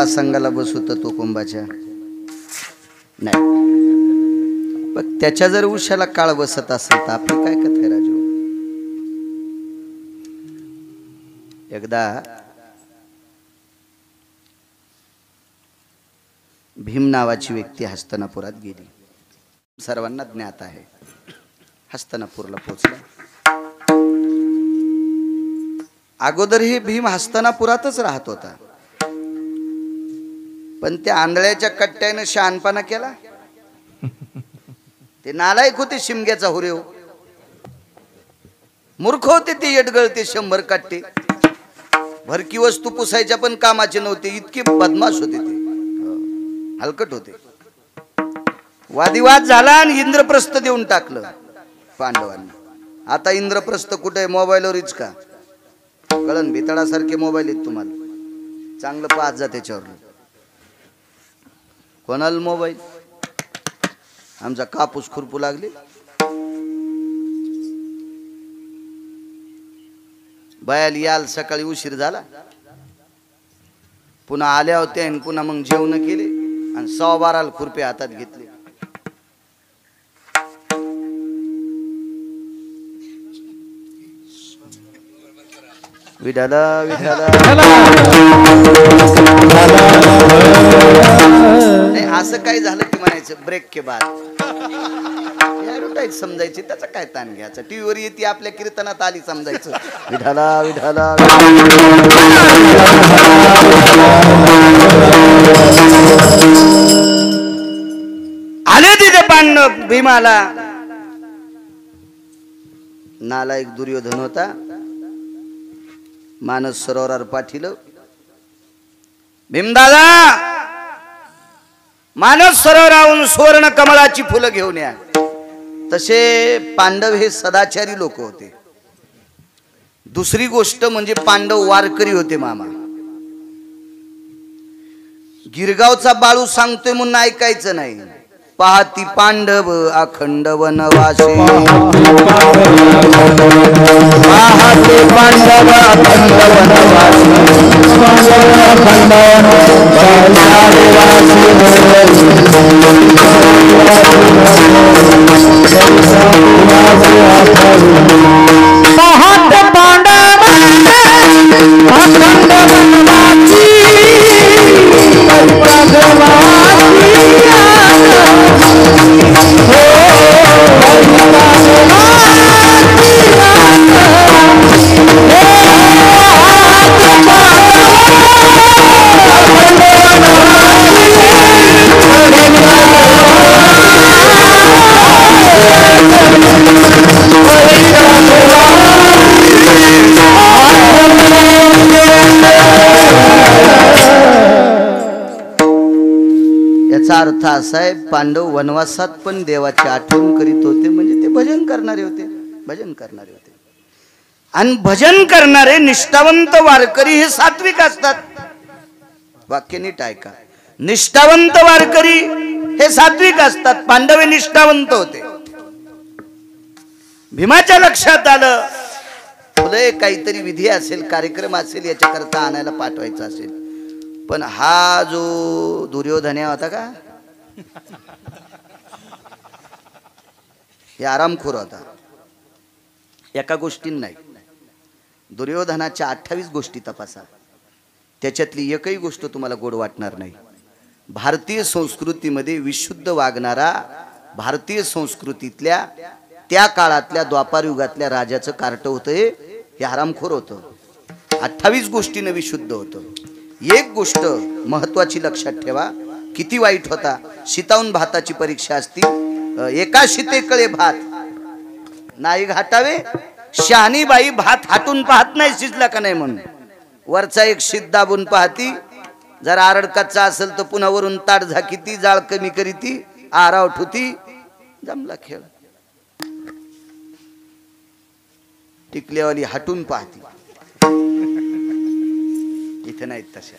संघाला बसू तो कुंभाच्या नाही, पण त्याच्या जर उशाला काळ बसत असेल तर आपली काय कथा आहे राजू? एकदा भीम नावाची व्यक्ती हस्तिनापुरात गेली. सर्वांना ज्ञात आहे. हस्तिनापूरला पोहोचला. अगोदर हे भीम हस्तिनापुरातच राहत होता, पण त्या आंधळ्याच्या कट्ट्यानं शहाणपणा केला. ते नालायक होते, शिमग्याचा हुरेव मूर्ख होते ते, येडगळते 100 कट्टे भरकी वस्तू पुसायच्या पण कामाचे नव्हते, इतके बदमाश होते ते, हलकट होते. वादिवाद झाला आणि इंद्रप्रस्थ देऊन टाकलं पांडवांनी. आता इंद्रप्रस्थ कुठे? मोबाईलवरच का? कळण भितडासारखे मोबाईल आहेत तुम्हाला, चांगलं पाहत जा त्याच्यावर. कोणाला मोबाईल? आमचा कापूस खुरपू लागले. बायाला याल सकाळी उशीर झाला, पुन्हा आल्या होत्या आणि पुन्हा मग जेवण केले आणि 12:15 खुरपे हातात घेतले. विठाला विठाला नाही असं काय झालं की म्हणायचं ब्रेक के बाद समजायची, त्याचा काय ताण घ्यायचा. टीव्हीवर येते आपल्या कीर्तनात आली समजायचं. विठाला विठाला आले तिथे पांडव भीमाला. नालायक दुर्योधन होता, मानस सरोवरावर पाठीलं. भीमदादा मानस सरोवरावरून सुवर्ण कमळाची फुलं घेऊन या. तसे पांडव हे सदाचारी लोक होते. दुसरी गोष्ट म्हणजे पांडव वारकरी होते मामा. गिरगावचा बाळू सांगतोय म्हणून ऐकायचं नाही. पाहती पांडव अखंड वनवासी, पाहती पांडव अखंड वनवासी, पाहत पांडव अखंड वनवासी, याचा अर्थ असा आहे पांडव वनवासात पण देवाची आठवण करीत होते, म्हणजे ते भजन करणारे होते. भजन करणारे होते आणि भजन करणारे निष्ठावंत वारकरी हे सात्विक असतात. वाक्य नीट ऐका, निष्ठावंत वारकरी हे सात्विक असतात. पांडव हे निष्ठावंत होते. भीमाच्या लक्षात आलं तुला काहीतरी विधी असेल, कार्यक्रम असेल, याच्याकरता आणायला पाठवायचं असेल. पण हा जो दुर्योधन्या होता का, हे आरामखोर होता. एका गोष्टी नाही, दुर्योधनाच्या 28 गोष्टी तपासा, त्याच्यातली एकही गोष्ट तुम्हाला गोड वाटणार नाही. भारतीय संस्कृतीमध्ये विशुद्ध वागणारा, भारतीय संस्कृतीतल्या त्या काळातल्या द्वापार युगातल्या राजाचं कार्ट होतं हे आरामखोर होतं. 28 गोष्टीनं विशुद्ध होतं. एक गोष्ट महत्वाची लक्षात ठेवा, किती वाईट होता. शीतावून भाताची परीक्षा असती, एका शीतेकळे भात नाही घाटावे. शहाणी बाई भात हाटून पाहत नाही शिजला का नाही म्हणून, वरचा एक शीत दाबून पाहती. जर आरड कच्चा असेल तर पुन्हा वरून ताट झाकीती, जाळ कमी करीती, आराव ठुती, जमला खेळ. टिकल्यावाली हाटून पाहती. इथे नाहीत तशा.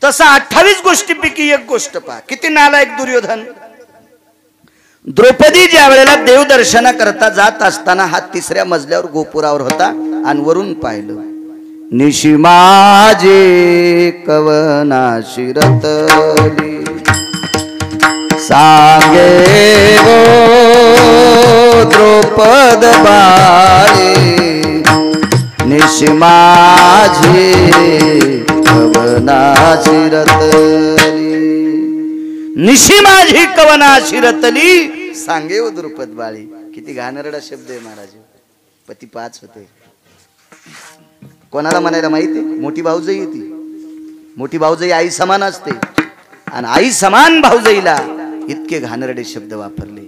तसा 28 गोष्टीपैकी एक गोष्ट पहा, किती नालायक दुर्योधन. द्रौपदी ज्या वेळेला देवदर्शना करता जात असताना हा 3ऱ्या मजल्यावर गोपुरावर होता आणि वरून पाहिलं, निशी माझे कवना शिरतली, सांगे गो द्रौपद बाळे, निशी माझे कवनाची रतली, निशी माझी कवनाची रतली, सांगे ओ द्रुपद बाळी. किती घाणेरडा शब्द आहे महाराज. पती 5 होते. कोणाला म्हणायला माहिती आहे? मोठी भाऊजाई येते. मोठी भाऊजाई आई समान असते आणि आई समान भाऊजाईला इतके घाणेरडे शब्द वापरले.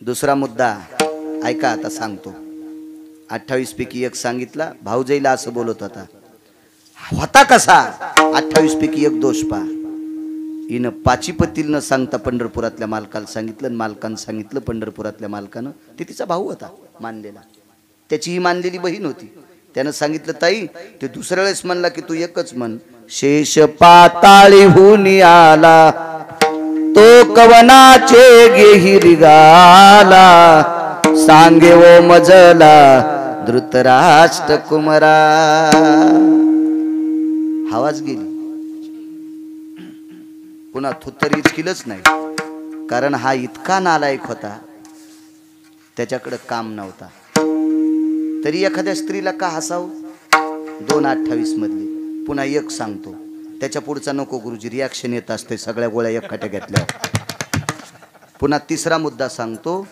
दुसरा मुद्दा ऐका, आता सांगतो. 28 पैकी एक सांगितला. भाऊजाईला असं बोलत होता. होता कसा? 28 पैकी एक दोष पा. हिनं पाचीपतील न सांगता पंढरपुरातल्या मालकाला सांगितलं, मालकानं सांगितलं पंढरपुरातल्या मालकानं. ते तिचा भाऊ होता मानलेला, त्याची ही मानलेली बहीण होती. त्यानं सांगितलं ताई ते दुसऱ्या वेळेस म्हणला की तू एकच म्हण, शेष पाताळीहून आला तो कवनाचे गेही रिगाला, सांगे ओ मजला धृतराष्ट्र कुमारा. हवाच गेली. पुन्हा थुत्तर इचकिलच नाही, कारण हा इतका नालायक होता, त्याच्याकडे काम नव्हता. तरी एखाद्या स्त्रीला का हसावं. 2:28 मधली. पुन्हा एक सांगतो, त्याच्या पुढचा नको गुरुजी, रिॲक्शन येत असते सगळ्या गोळ्या एकखाट्या घेतल्या. पुन्हा तिसरा मुद्दा सांगतो,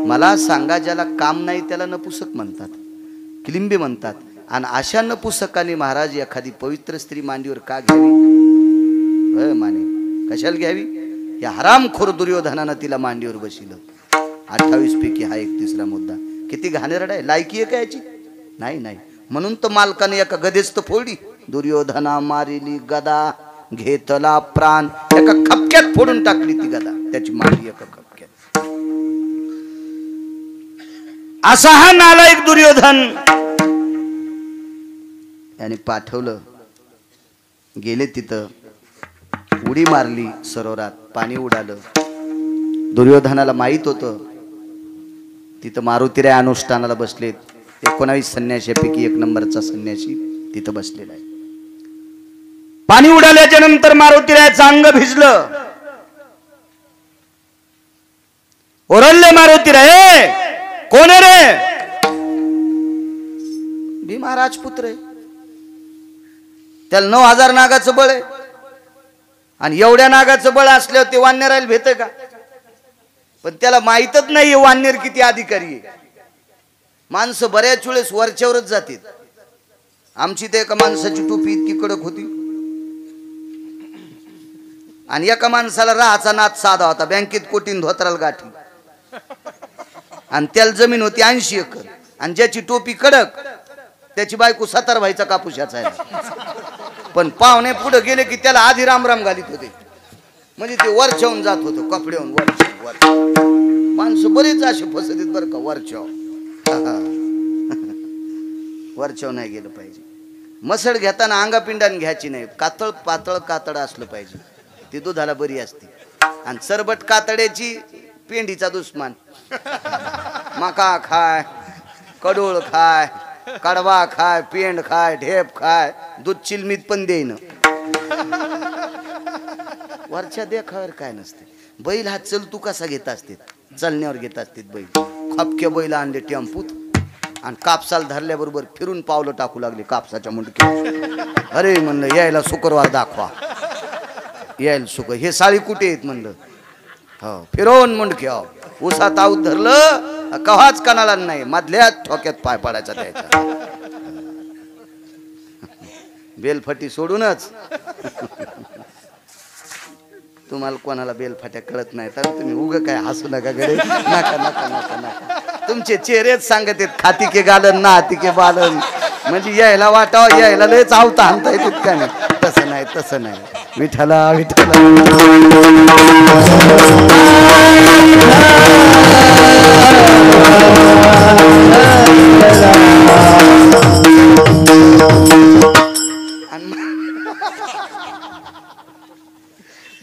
मला सांगा ज्याला काम नाही त्याला नपुसक म्हणतात, किलिंबी म्हणतात. आणि अशा नपुसकाने महाराज एखादी पवित्र स्त्री मांडीवर का घ्यावी? माने कशाला घ्यावी? या हरामखोर दुर्योधनानं तिला मांडीवर बसिलं. 28 पैकी हा एक तिसरा मुद्दा. किती घाणेरड आहे. लायकी आहे का याची? नाही नाही. म्हणून तर मालकाने एका गदेच तर फोडली. दुर्योधना मारिली गदा घेतला प्राण, एका खपक्यात फोडून टाकली ती गदा, त्याची मांडी एका खपक्यात. असा हा नालायक दुर्योधन. याने पाठवलं, गेले तिथं, उडी मारली सरोवरात, पाणी उडालं. दुर्योधनाला माहित होतं तिथं मारुतीराय अनुष्ठानाला बसलेत. 19 संन्याशापैकी 1 नंबरचा संन्यासी तिथं बसलेला आहे. पाणी उडाल्याच्या नंतर मारुतीरायचं अंग भिजलं. ओरडले मारुतीराय, कोण आहे रे? भीमा राजपुत्र आहे. त्याला 9000 नागाचं बळ आहे. आणि एवढ्या नागाचं बळ असल्यावर ते वानरायला भेटय का? पण त्याला माहीतच नाही वानर किती अधिकारी आहे. माणसं बऱ्याच वेळेस वरच्यावरच जातील. आमची ते एका माणसाची टोपी इतकी कडक होती आणि एका माणसाला राहाचा नाद साधा होता. बँकेत कोटीन धोत्राला गाठी आणि त्याला जमीन होती 80 एकर. आणि ज्याची टोपी कडक त्याची बायको 17 भाईचा कापूस आहे. पण पाहुणे पुढे गेले की त्याला आधी रामराम घालीत होते. म्हणजे ते वरच्याहून जात होतं, कपड्याहून वर. माणसं बरेच असे फसतील बरं का. वरच्याव नाही गेलं पाहिजे. मसळ घेताना अंगापिंडाने घ्यायची नाही. कातळ पातळ कातड असलं पाहिजे, ती दुधाला बरी असते. आणि सरबट कातड्याची पेंडीचा दुश्मन. मका खाय, कडूळ खाय, कडवा खाय, पेंड खाय, ढेप खाय, दूध चिलमीत पण देईन. वरच्या देखावर काय नसते. बैल हा चलतू कसा घेत असते, चलण्यावर घेत असते बैल. खपके बैल आणले टेम्पूत आणि कापसाला धरल्याबरोबर फिरून पावलं टाकू लागले कापसाच्या मुंडक्यात. अरे म्हणलं यायला शुक्रवार दाखवा, यायला शुक्र. हे साळी कुठे येत म्हणलं. हो फिरवून मुंडके. हो उसात आऊत धरलं कव्हाच कणाला नाही, मधल्याच ठोक्यात पाय पडायचा त्याच्या. बेलफटी सोडूनच. तुम्हाला कोणाला बेलफाट्या कळत नाही तर तुम्ही उग काय हसू नका गडे. नका नका नका नका. तुमचे चेहरेच सांगत आहेत खाती के गालन ना हाती के बालन. म्हणजे यायला वाटावं, यायला लय चावता आणता येत का नाही. तसं नाही, तसं नाही. विठ्ठला विठ्ठला.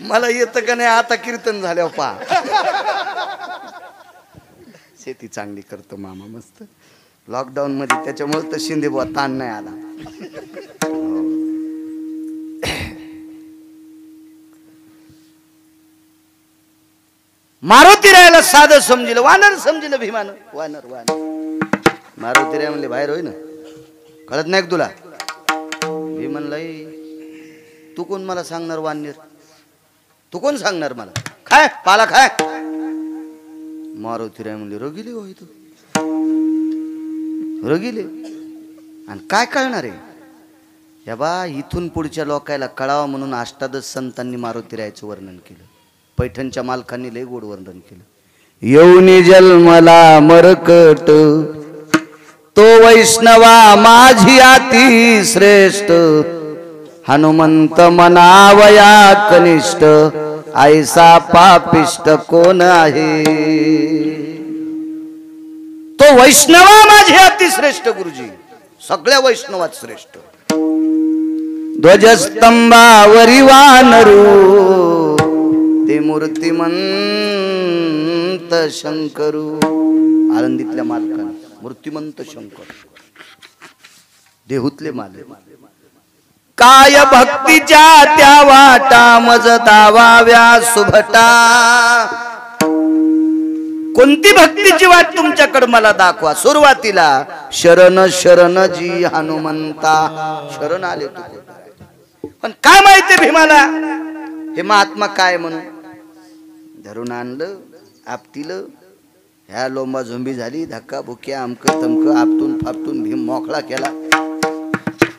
मला येतं का नाही आता कीर्तन झाल्यावर पा. शेती चांगली करतो मामा मस्त लॉकडाऊन मध्ये, त्याच्यामुळे तर शिंदे बुवा ताण नाही आला. मारुतीरायला साधं समजिलं, वानर समजिलं भीमानं. वानर वानर. मारुतीराय म्हणले बाहेर होय ना, कळत नाही तुला? भीम म्हणलं तू कोण मला सांगणार वानर? तू कोण सांगणार मला? खाय पाला खाय. मारुतीराय म्हणले रगिले हो तू, रगिले. आणि काय कळणार आहे या बा. इथून पुढच्या लोकायला कळावं म्हणून 18 संतांनी मारुतीरायचं वर्णन केलं. पैठणच्या मालकांनी लय गोड वर्णन केलं. येऊनी जन्मला मरकट तो वैष्णवा माझी अति श्रेष्ठ, हनुमंत मनावया कनिष्ठ, ऐसा पापिष्ट कोण आहे. तो वैष्णवा माझे अतिश्रेष्ठ गुरुजी. सगळ्या वैष्णवात श्रेष्ठ. ध्वजस्तंभावरी वानरू ते मूर्तिमंत शंकरू. आळंदीतल्या मालकान मूर्तिमंत शंकर, देहूतले मालक. काय भक्तीच्या त्या वाटा मज दावाव्या सुभटा. कोणती भक्तीची वाट तुमच्याकडे मला दाखवा. सुरुवातीला शरण शरण जी हनुमंता, शरण आले तू. पण काय माहिती भीमाला हे महात्मा काय म्हणून धरून आणलं, आपटीलं. ह्या लोंबा झोंबी झाली, धक्का बुक्या अमक तमक, आपटून फापटून भीम मोकळा केला.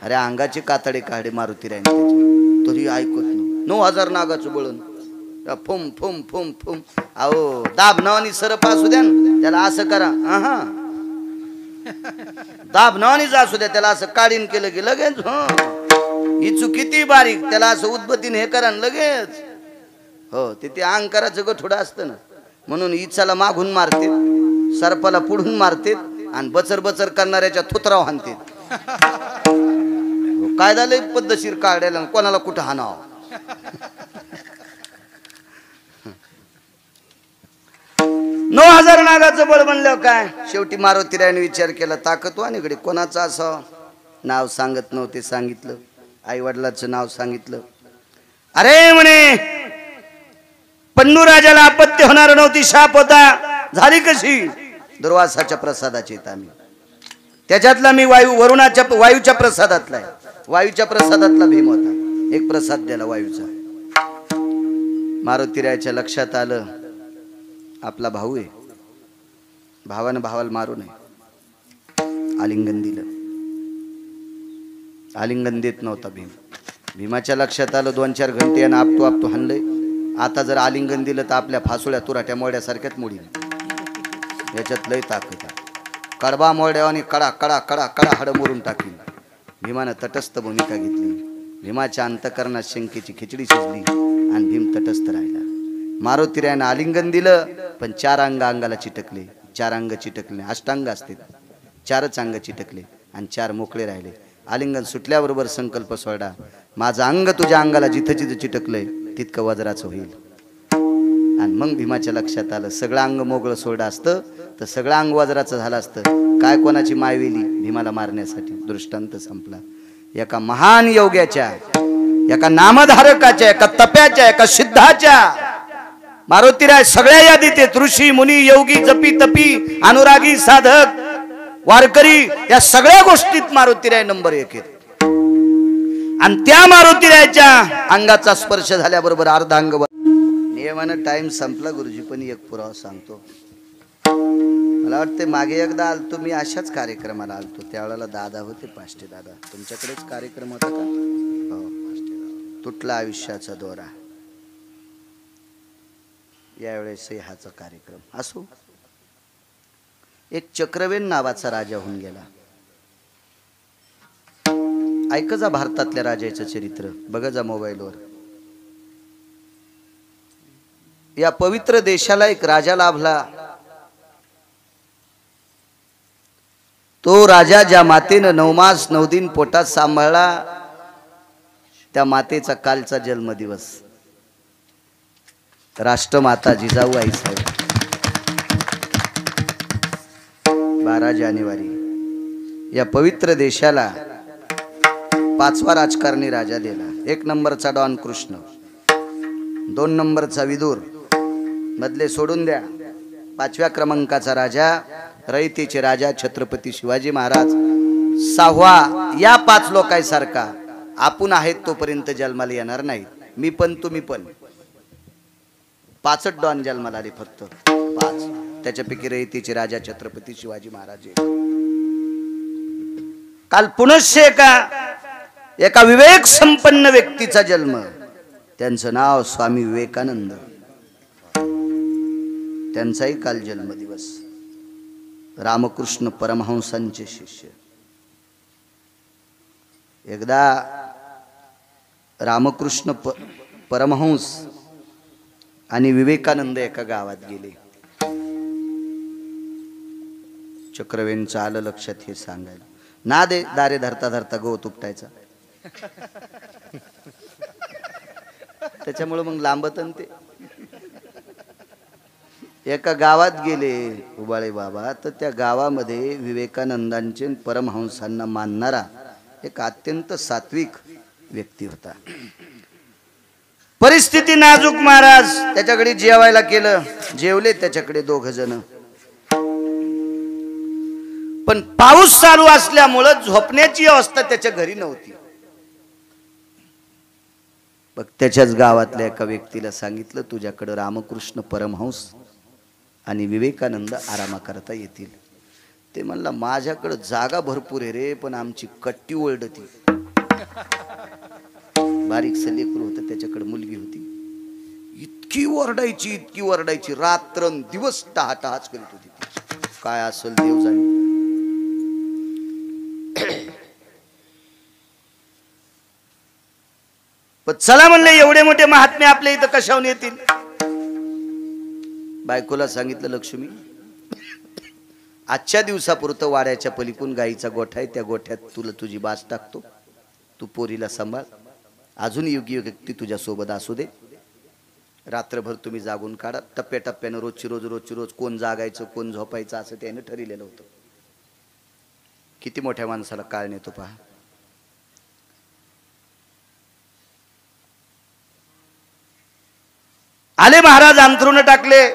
अरे अंगाचे कातडे काढे मारुती राहीन त्याचे, तरी ऐकत नाही. 9000 नागाचं बळण, फुम फुम फुम फुम. अहो दाबनावानी सरप असू द्या ना, त्याला असं करा. दाबनावानीच असू द्या, त्याला असं काढीन केलं की लगेच इचू किती बारीक, त्याला असं उद्बत्तीने हे करा लगेच. हो ते अंग करायचं गठोडं असतं ना, म्हणून इचाला मागून मारते, सरपाला पुढून मारते आणि बचर बचर करणाऱ्याच्या थुतराव हाणते. काय झालं पद्धतशीर काढायला, कोणाला कुठं हाणाव. 9000 नागाचं बळ म्हणलं काय. शेवटी मारुतीरायाने विचार केला, ताकदवानीकडे कोणाचं असं. नाव सांगत नव्हते, सांगितलं. आई वडिलाचं नाव सांगितलं. अरे म्हणे पन्नू राजाला आपत्ती होणार नव्हती, शाप होता. झाली कशी. दुर्वासाच्या प्रसादाची आम्ही, त्याच्यातला मी वायूच्या प्रसादातला आहे. वायूच्या प्रसादातला भीम होता. एक प्रसाद द्याला वायूचा. मारुतीरायाच्या लक्षात आलं आपला भाऊ आहे, भावानं भावाला मारू नये. आलिंगन दिलं. आलिंगन देत नव्हता भीम. भीमाच्या लक्षात आलं 2-4 घंटे यानं आपटू आपटू हाणलंय. आता जर आलिंगन दिलं तर आपल्या फासोळ्या तुराट्या मोड्यासारख्याच मोडील. याच्यात लय ताकद आहे. कडबा मोड्यावानी कडा कडा कडा कडा हाडं मोडून टाकली. भीमानं तटस्थ भूमिका घेतली. भीमाच्या अंतकरणात शंकेची खिचडी शिजली आणि भीम तटस्थ राहिला. मारुतीरायानं आलिंगन दिलं, पण 4 अंग अंगाला चिटकले. 4 अंग चिटकले, अष्टांग असते, 4च अंग चिटकले आणि 4 मोकळे राहिले. आलिंगन सुटल्याबरोबर संकल्प सोडा, माझं अंग तुझ्या अंगाला जिथं जिथं चिटकलंय तितकं वज्राचं होईल. आणि मग भीमाच्या लक्षात आलं, सगळं अंग मोगळं सोडलं असतं तर सगळं अंग वज्राचं झालं असतं. काय कोणाची मायवेली भीमाला मारण्यासाठी. दृष्टांत संपला. एका महान योग्याच्या, एका नामधारकाच्या, एका तप्याच्या, एका सिद्धाच्या. मारुतीराय सगळ्या यादीत आहेत. ऋषी मुनी योगी जपी तपी अनुरागी साधक वारकरी, या सगळ्या गोष्टीत मारुतीराय नंबर 1 आहेत. आणि त्या मारुतीरायच्या अंगाचा स्पर्श झाल्याबरोबर अर्धांग. नियमानं टाइम संपला गुरुजी, पण एक पुरावा सांगतो. मला वाटते मागे एकदा आलतो मी, अशाच कार्यक्रमाला आलतो. त्यावेळेला दादा होते, पाष्टे दादा. तुमच्याकडेच कार्यक्रम होता का. हो, तुटला आयुष्याचा दोरा. यावेळेस हाचा कार्यक्रम असो. एक चक्रवेन नावाचा राजा होऊन गेला. ऐक जा भारतातल्या राजाचं चरित्र, बघा जा मोबाईलवर. या पवित्र देशाला एक राजा लाभला. तो राजा ज्या मातेनं 9 मास 9 दिन पोटात सांभाळला, त्या मातेचा कालचा जन्मदिवस. राष्ट्रमाता जिजाऊ आई साहेब. 12 जानेवारी. या पवित्र देशाला 5वा राजकारणी राजा दिला. 1 नंबरचा डॉन कृष्ण, 2 नंबरचा विदुर, मधले सोडून द्या. 5व्या क्रमांकाचा राजा रयतेचे राजा छत्रपती शिवाजी महाराज. 6वा या 5 लोकांसारखा आपण आहेत तोपर्यंत जन्माला येणार नाही. मी पण तुम्ही पण. 5च डॉन जन्माला आले, फक्त 5. त्याच्यापैकी रयतेचे राजा छत्रपती शिवाजी महाराज. काल पुनश्च एका विवेक संपन्न व्यक्तीचा जन्म. त्यांचं नाव स्वामी विवेकानंद. त्यांचाही काल जन्मदिवस. रामकृष्ण परमहंसांचे शिष्य. एकदा रामकृष्ण परमहंस आणि विवेकानंद एका गावात गेले. चक्रवेंचं आलं लक्षात हे सांगायला. ना दे दारे धरता धरता गवत उपटायचा. त्याच्यामुळे मग लांबत ते. एका गावात गेले उबाळे बाबा, तर त्या गावामध्ये विवेकानंदांचे परमहंसांना मानणारा एक अत्यंत सात्विक व्यक्ती होता. परिस्थिती नाजूक. महाराज त्याच्याकडे जेवायला केलं, जेवले त्याच्याकडे 2 जण. पण पाऊस चालू असल्यामुळं झोपण्याची अवस्था त्याच्या घरी नव्हती. बघ त्याच्याच गावातल्या एका व्यक्तीला सांगितलं, तुझ्याकडे रामकृष्ण परमहंस आणि विवेकानंद आरामा करता येतील. ते म्हणला, माझ्याकडे जागा भरपूर आहे रे, पण आमची कट्टी ओरडती. बारीक लेकरू होतं, त्याच्याकडे मुलगी होती. इतकी ओरडायची रात्रंदिवस टहाटहाच करीत होती. काय असेल देव जाणे. पण चला म्हणले, एवढे मोठे महात्मे आपल्या इथं कशाहून येतील. बायकोला सांगितलं, लक्ष्मी आजच्या दिवसापुरतं वाड्याच्या पलीकडून गाईचा गोठा आहे, त्या गोठ्यात तुला तुझी बास टाकतो, तू पोरीला सांभाळ, अजून योग्य व्यक्ती तुझ्या सोबत असू दे, रात्रभर तुम्ही जागून काढा. टप्प्याटप्प्यानं रोजची रोज कोण जागायचं कोण झोपायचं असं त्याने ठरलेलं होतं. किती मोठ्या माणसाला काळ नेतो पहा. आले महाराज, अंथरुण टाकले.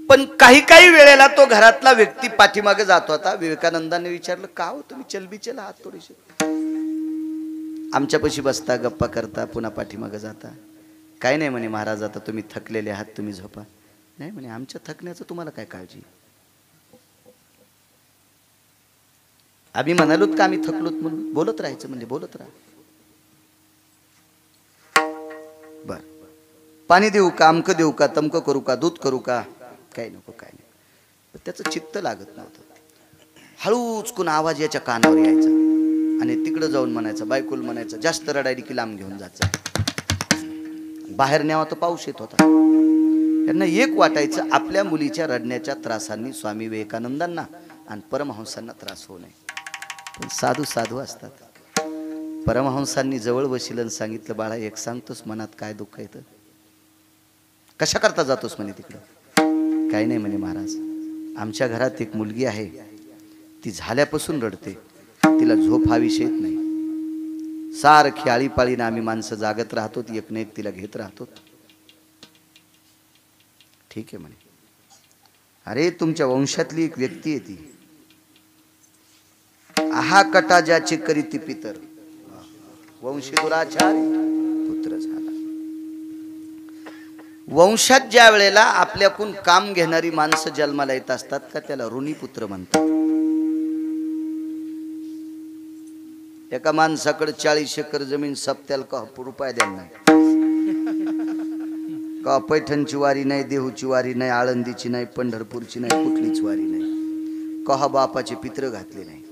पण काही वेळेला तो घरातला व्यक्ती पाठीमागे जात होता. विवेकानंदांनी विचारलं, का हो तुम्ही चलबिचल आहात थोडीशी, आमच्यापाशी बसता गप्पा करता पुन्हा पाठीमागे जाता. काय नाही म्हणे महाराज, आता तुम्ही थकलेले आहात, तुम्ही झोपा. नाही म्हणे, आमच्या थकण्याचं तुम्हाला काय काळजी. आम्ही म्हणालोत का आम्ही थकलोत म्हणून. बोलत राहायचं म्हणजे बोलत राहा. बर, पाणी देऊ का, अमकं देऊ का, तमकं करू का, दूध करू का, काय नको काय नाही. त्याचं चित्त लागत नव्हतं. हळूच कोण आवाज याच्या कानावर यायचा आणि तिकडं जाऊन म्हणायचा, बायकोल म्हणायचं, जास्त रडायली की लांब घेऊन जायचा. बाहेर न्यावा तर पाऊस येत होता. त्यांना एक वाटायचं, आपल्या मुलीच्या रडण्याच्या त्रासांनी स्वामी विवेकानंदांना आणि परमहंसांना त्रास होऊ नये. पण साधू असतात. परमहंसांनी जवळ बसिलं सांगितलं, बाळा एक सांगतोस मनात काय दुःख येतं, कशा करता जातोस म्हणे तिकडं. काही नाही म्हणे महाराज, आमच्या घरात एक मुलगी आहे, ती झाल्यापासून रडते, तिला झोप हा विषयच नाही. सारखी आळीपाळीनं आम्ही माणसं जागत राहतो, एक ना एक तिला घेत राहतो. ठीक आहे म्हणे. अरे तुमच्या वंशातली एक व्यक्ती आहे ती, आहा कटा ज्याचे करीती पितर, वंशी दुराचारी पुत्र झाला. वंशात ज्या वेळेला आपल्याकडून काम घेणारी माणसं जन्माला येत असतात का, त्याला ऋणी पुत्र म्हणतात. एका माणसाकडे 40 एकर जमीन, सप्त्याला का रुपया द्यायला नाही, का पैठणची वारी नाही, देहूची वारी नाही, आळंदीची नाही, पंढरपूरची नाही, कुठलीच वारी नाही, कहा बापाचे पित्र घातले नाही.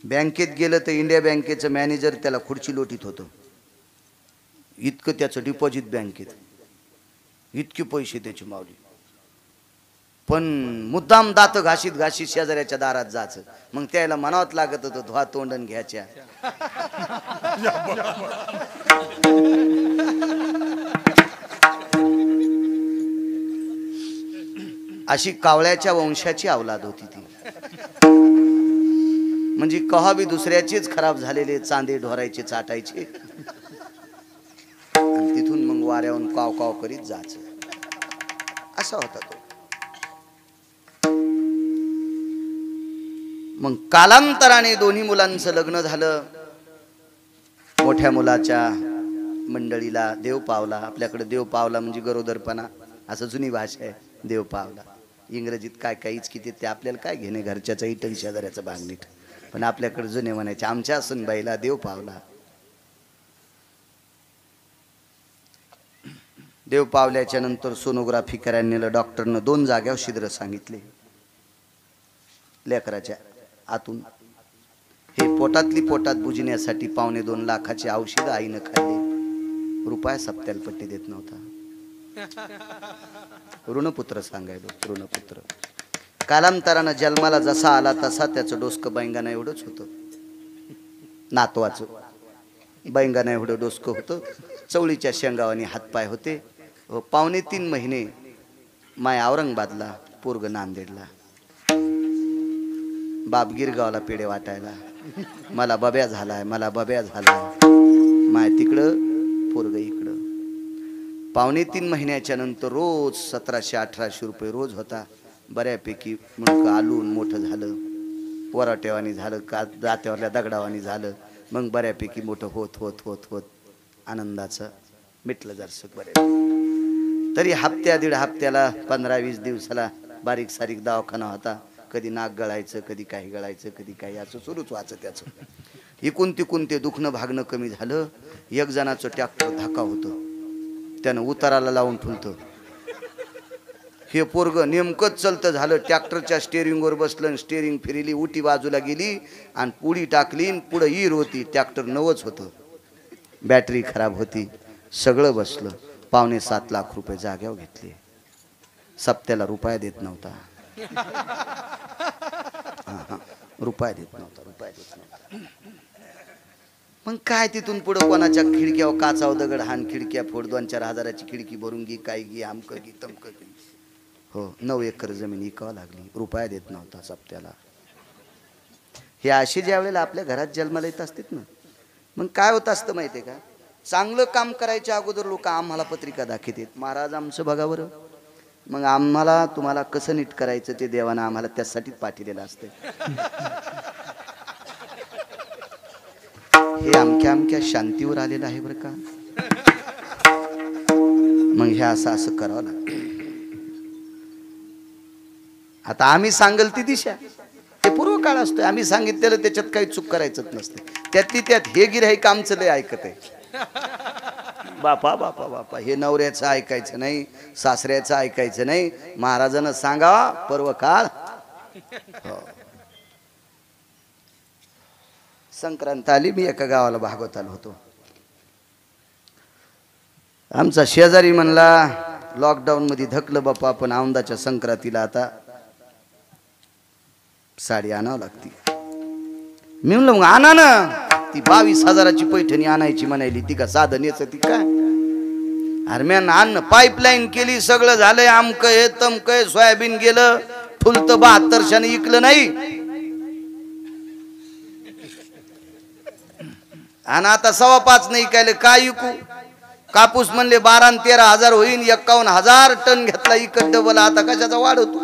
बँकेत गेलं तर इंडिया बँकेचं मॅनेजर त्याला खुर्ची लोटीत होतं. इतकं त्याचं डिपॉझिट बँकेत, इतके पैसे त्याची मावली. पण मुद्दाम दात घाशीत शेजाऱ्याच्या दारात जायचं. मग त्याला म्हणावत लागत होतं, धुवा तोंडन घ्यायच्या. अशी कावळ्याच्या वंशाची अवलाद होती ती. म्हणजे कहा बी दुसऱ्याचेच खराब झालेले चांदे ढोरायचे चाटायचे आणि तिथून मग वाऱ्यावरून काव काव करीत जायचं. असा होता तो. मग कालांतराने दोन्ही मुलांचं लग्न झालं. मोठ्या मुलाच्या मंडळीला देव पावला. आपल्याकडे देव पावला म्हणजे गरोदरपणा असं जुनी भाषा आहे. देव पावला इंग्रजीत काय काहीच किती, ते आपल्याला काय घेणे, घरच्याचा इटन शेजाऱ्याचं बांगणीट. पण आपल्याकडे जुने म्हणायचे, आमच्या सुनबाईला देव पावला. देव पावल्याच्या नंतर सोनोग्राफी करायला नेलं. डॉक्टरनं 2 जाग्यावर छिद्र सांगितले लेकराच्या आतून. हे पोटातली पोटात बुजण्यासाठी 2.25 लाखाची औषधं आईनं खाल्ली. रुपया सप्त्याला पट्टी देत नव्हता. ऋणपुत्र सांगायलो, ऋणपुत्र. कालांतरानं जन्माला जसा आला तसा त्याचं डोसकं बैंगाना एवढंच होतं. नातवाचं बैंगाना एवढं डोसकं होतं. चवळीच्या शेंगावानी हातपाय होते. 2.5 महिने माय औरंगाबादला, पोरग नांदेडला. बाप गिरगावला पेढे वाटायला. मला बब्या झालाय, मला बब्या झालाय. माय तिकडं, पोरग इकडं. 2.5 महिन्याच्या नंतर रोज 1700-1800 रुपये रोज होता. बऱ्यापैकी मुंडकं आलून मोठं झालं, वराटेवानी झालं, का दात्यावरल्या दगडावानी झालं. मग बऱ्यापैकी मोठं होत होत होत होत आनंदाचं मिटलं जरसं बरे. तरी हप्त्या दीड हप्त्याला 15-20 दिवसाला बारीक सारीक दवाखाना होता. कधी नाक गळायचं, कधी काही गळायचं, कधी काही असं सुरूच व्हायचं त्याचं. इकून तिकून ते दुखणं भागणं कमी झालं. एक जणाचं ट्रॅक्टर धक्का होतं, त्यानं उताराला लावून ठुलतं. हे पोरग नेमकंच चलतं झालं. ट्रॅक्टरच्या स्टेअरिंगवर बसलं, स्टेअरिंग फिरली, उटी बाजूला गेली आणि पुढी टाकली. पुढं ईर होती, ट्रॅक्टर नवच होतं, बॅटरी खराब होती. सगळं बसलं. 7.25 लाख रुपये जाग्यावर घेतले. सप्त्याला रुपया देत नव्हता. रुपया देत नव्हता. मग काय तिथून पुढं कोणाच्या खिडक्यावर काचाव दगड हान, खिडक्या फोड, 2-4 हजाराची खिडकी भरून घे, काय घे, आमकं घे, तमकं घे. हो, 9 एकर जमीन विकावं लागली. रुपया देत नव्हता सप्त्याला. हे अशी ज्या वेळेला आपल्या घरात जन्माला येत असतात ना, मग काय होत असतं माहितीये का, चांगलं काम करायच्या अगोदर लोक आम्हाला पत्रिका दाखवतात, महाराज आमचं बघा बरं. मग आम्हाला तुम्हाला कसं नीट करायचं ते देवानं आम्हाला त्यासाठीच पाठवलेलं असतं. हे अमक्या अमक्या शांतीवर आलेलं आहे बरं का. मग हे असं असं करावं लागतं. आता आम्ही सांगल ती दिशा, ते पूर्व काळ असतोय. आम्ही सांगितलेलं त्याच्यात काही चूक करायचंच नसते. त्यातली त्यात हे गिऱ्हाईक आमचं लय ऐकत आहे. बापा बापा बापा, हे नवऱ्याचं ऐकायचं नाही, सासऱ्याचं ऐकायचं नाही. महाराजांना सांगावा पर्व काळ. संक्रांत आली, मी एका गावाला भागवत आलो होतो. आमचा शेजारी म्हणला लॉकडाऊन मध्ये धकलं बापा, आपण औंदाच्या संक्रांतीला आता साडी आणावं लागती. मी म्हणलं मग आणा ना. ती 22,000ची पैठणी आणायची म्हणायली. ती का साधन याच ती काय हरम्यान अन्न पाईपलाईन केली, सगळं झालंय, आमकय तमकय, सोयाबीन गेलं, फुलत 7200 इकलं नाही. आणि आता 5.25 नाही इकायला, काय इकू. कापूस म्हणले 12 आणि 13,000 होईन, 51,000 टन घेतला इकत डबल. आता कशाचा वाढवतो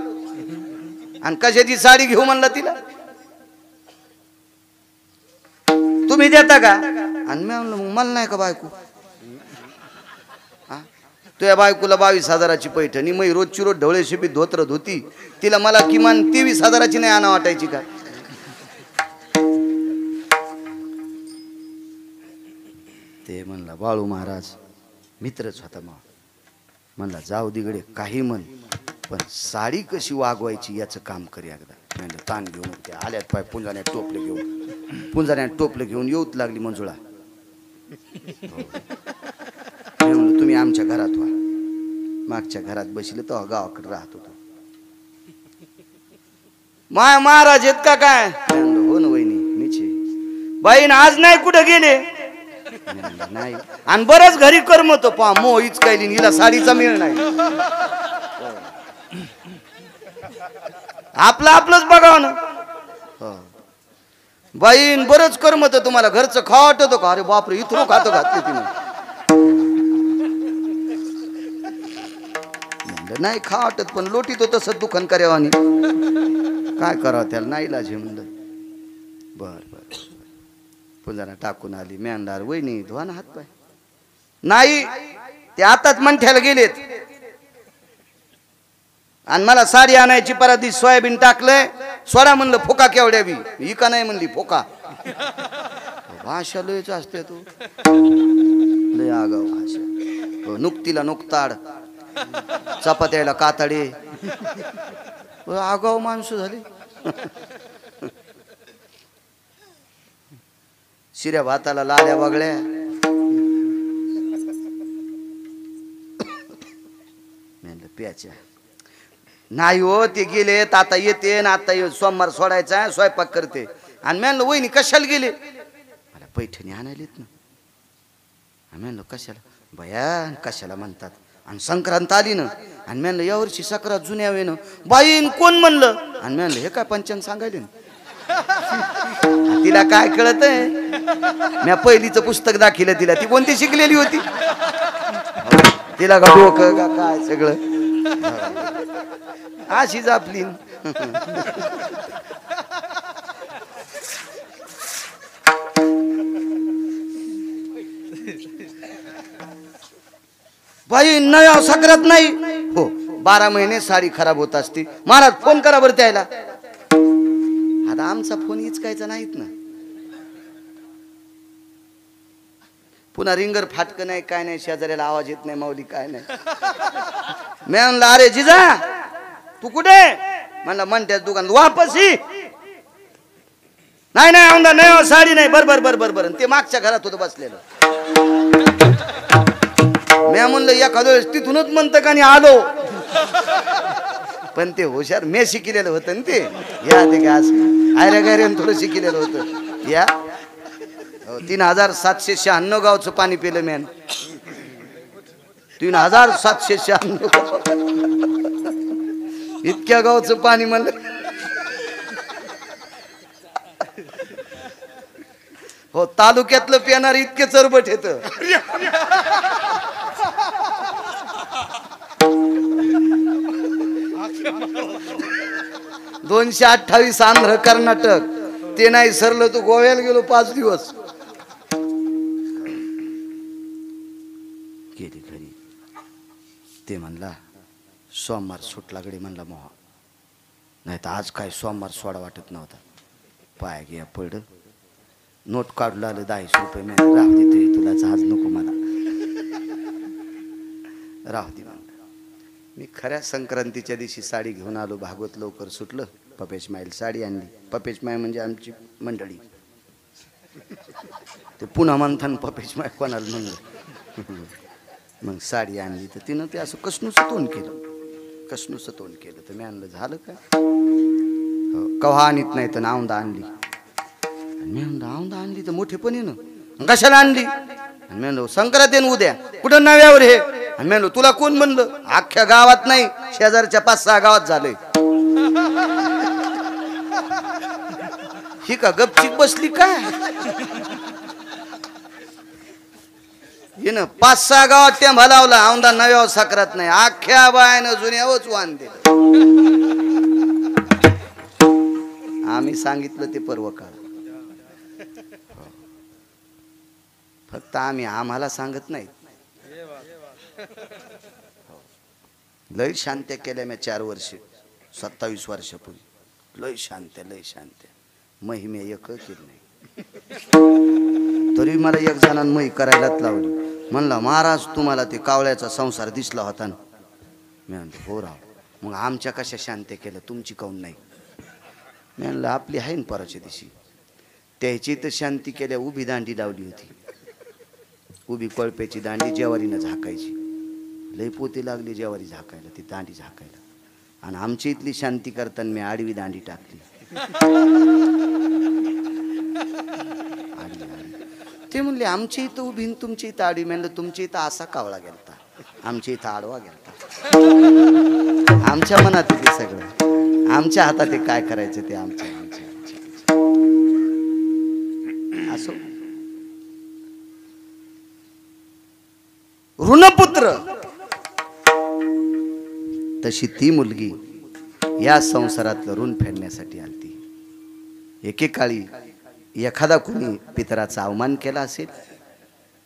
आणि कशाची साडी घेऊ म्हणला तिला. तुम्ही देता का. आणि मी म्हणलं मग मला नाही का बायको. तुझ्या बायकोला 22,000ची पैठणी, मग रोजची रोज ढवळे शिपी धोत्र धोती, तिला मला किमान 23,000ची नाही आणा वाटायची का. ते म्हणला बाळू महाराज मित्रच होता. मग म्हणला जाऊ दिगडे काही म्हण, पण साडी कशी वागवायची याचं काम करी एकदा. म्हणलं ताण घेऊन ते आल्यात पाय पुंजाण्यात टोपलं घेऊन, पुंजाण्यात टोपलं घेऊन येऊत लागली मंजुळा. म्हणलं तुम्ही आमच्या घरात व्हा. मागच्या घरात बसले तर गावाकडे राहत होतो. माय महाराज येत का काय. हो ना वहिनी मीचे. बाईन आज नाही कुठे गेले. नाही. आणि बरंच घरी करमत पा मो हीच काय हिला साडीचा मेळ नाही. आपलं आपलंच बघावं ना. बाईन बरंच करमत तुम्हाला, घरचं खावट होतं का. अरे बापरे, इथं खातं घातली तिने. नाही खावटत, पण लोटीत होत तसं दुकान करावानी. काय करावं त्याला, नाही इलाज म्हणलं. बर बर पुजारा टाकून आली. म्यानदार वहिनी धुवा ना हात पाय. नाही ते आताच मंठ्याला गेलेत. आणि मला साडी आणायची, परत सोयाबीन टाकलंय. सोडा म्हणलं फोका केवढ्या बी. ही का नाही म्हणली फोका. भाषा लयच असते तू, लय आगाव भाषा. नुकतीला नुकताड, चपात्याला कातडे, आगाव माणसं झाली. शिऱ्या भाताला लाल्या वगळ्या. प्याच्या नाही हो, ते गेलेत, आता येते ना, आता सोमवार सोडायचा आहे, स्वयंपाक करते. आणि म्हणलं वहिनी कशाला गेले? मला पैठणी आणायलेत ना. आणि म्हणलं कशाला? बया कशाला म्हणतात. आणि संक्रांत आली ना. आणि म्हणलं यावर्षी सक्रात जुन्या वेळेनं. बाईन कोण म्हणलं? आणि म्हणलं हे काय पंचांग सांगायले ना. तिला काय कळत आहे? मी पहिलीचं पुस्तक दाखिलं तिला. ती कोणती शिकलेली होती? तिला का डोकं का काय सगळं अशीच आपली. बाई नव्या सक्रात नाही हो, 12 महिने साडी खराब होत असते. महाराज फोन करा बरं त्याला. आता आमचा फोन इचकायचा नाहीत ना. पुन्हा रिंगर फाटकं नाही, काय नाही, शेजाऱ्याला आवाज येत नाही, माऊली काय नाही. मी म्हणलं अरे जिजा तू कुठे? म्हणलं म्हणतेच दुकान वापस ही. नाही नाही आमदा नाही साडी नाही. बरोबर बरोबर बरं. ते मागच्या घरात होतं बसलेलं. मी म्हणलं एखाद्या वेळेस तिथूनच म्हणतं का नाही आलो. पण ते हुशार मी शिकलेलं होतं ना ते. या ते काय असं आयऱ्या गायऱ्यानं थोडं शिकलेलं होतं. या 3796 गावचं पाणी पिलं मॅन. 3796 इतक्या गावचं पाणी म्हणलं. हो तालुक्यातलं पिणार इतके चरबट येत. 228 आंध्र कर्नाटक. ते नाही सरलं तू गोव्याला गेलो 5 दिवस. गेली घरी. ते म्हणला सोमवार सुटला गडी. म्हणला मोहा नाही तर आज काय सोमवार सोडा वाटत नव्हता. पाय घ्या पड. नोट काढू लागलं 10 रुपये. मी राहू दे तुला आज नको मला. राहू दे. मी खऱ्या संक्रांतीच्या दिवशी साडी घेऊन आलो. भागवत लवकर सुटलं. पपेश माईल साडी आणली. पपेश माय म्हणजे आमची मंडळी. ते पुन्हा म्हणतान पपेश माय कोणाला म्हणलं. मग साडी आणली तर तिनं ते असं कसनूचं तोंड केलं. कसनूचं तोंड केलं तर मी आणलं झालं का? कव्हा आणत नाही तर औंदा आणली. मी म्हणलं औंदा आणली तर मोठेपणी ना कशाला आणली? आणि मी म्हणलो संक्रांती उद्या. कुठं नव्यावर हे? आणि म्हणलो तुला कोण म्हणलं? अख्ख्या गावात नाही शेजारच्या 5-6 गावात झालंय. ही का गपचिक बसली काय? हे ना 5-6 गावात टेंभा लावला. औंदा नव्यावर साखरात नाही. अख्ख्या बायानं जुन्यावरच वाण दिलं. आम्ही सांगितलं ते पर्व काळ. फक्त आम्हाला सांगत नाही. लय शांत्या केल्या मी 4 वर्ष 27 वर्षापूर्वी. लय शांत्या लय शांत्या. महिमे एक केली नाही. तरी मला एक जणांनी मही करायलाच लावली. म्हणला महाराज तुम्हाला ते कावळ्याचा संसार दिसला होता ना. मी म्हणतो हो राव. मग आमच्या कशा शांत्या केल्या तुमची काऊन नाही? मी म्हणलं आपली आहे ना परवाच्या दिवशी. त्याची तर शांती केल्या. उभी दांडी लावली होती. उभी कळप्याची दांडी जेवारीनं झाकायची. लई पोती लागली जेवारी झाकायला. ती दांडी झाकायला. आणि आमची इथली शांती करताना मी आडवी दांडी टाकली. ते म्हणले आमची इथं उभी तुमची इथं आडवी. म्हणलं तुमची इथं असा कावळा गेलता, आमच्या इथं आडवा गेलता. आमच्या मनात ते सगळं. आमच्या हातात ते काय करायचं ते आमच्या असो. ऋणपुत्र तशी ती मुलगी या संसारातलं ऋण फेडण्यासाठी आलती. एकेकाळी एखादा कोणी पितराचा अवमान केला असेल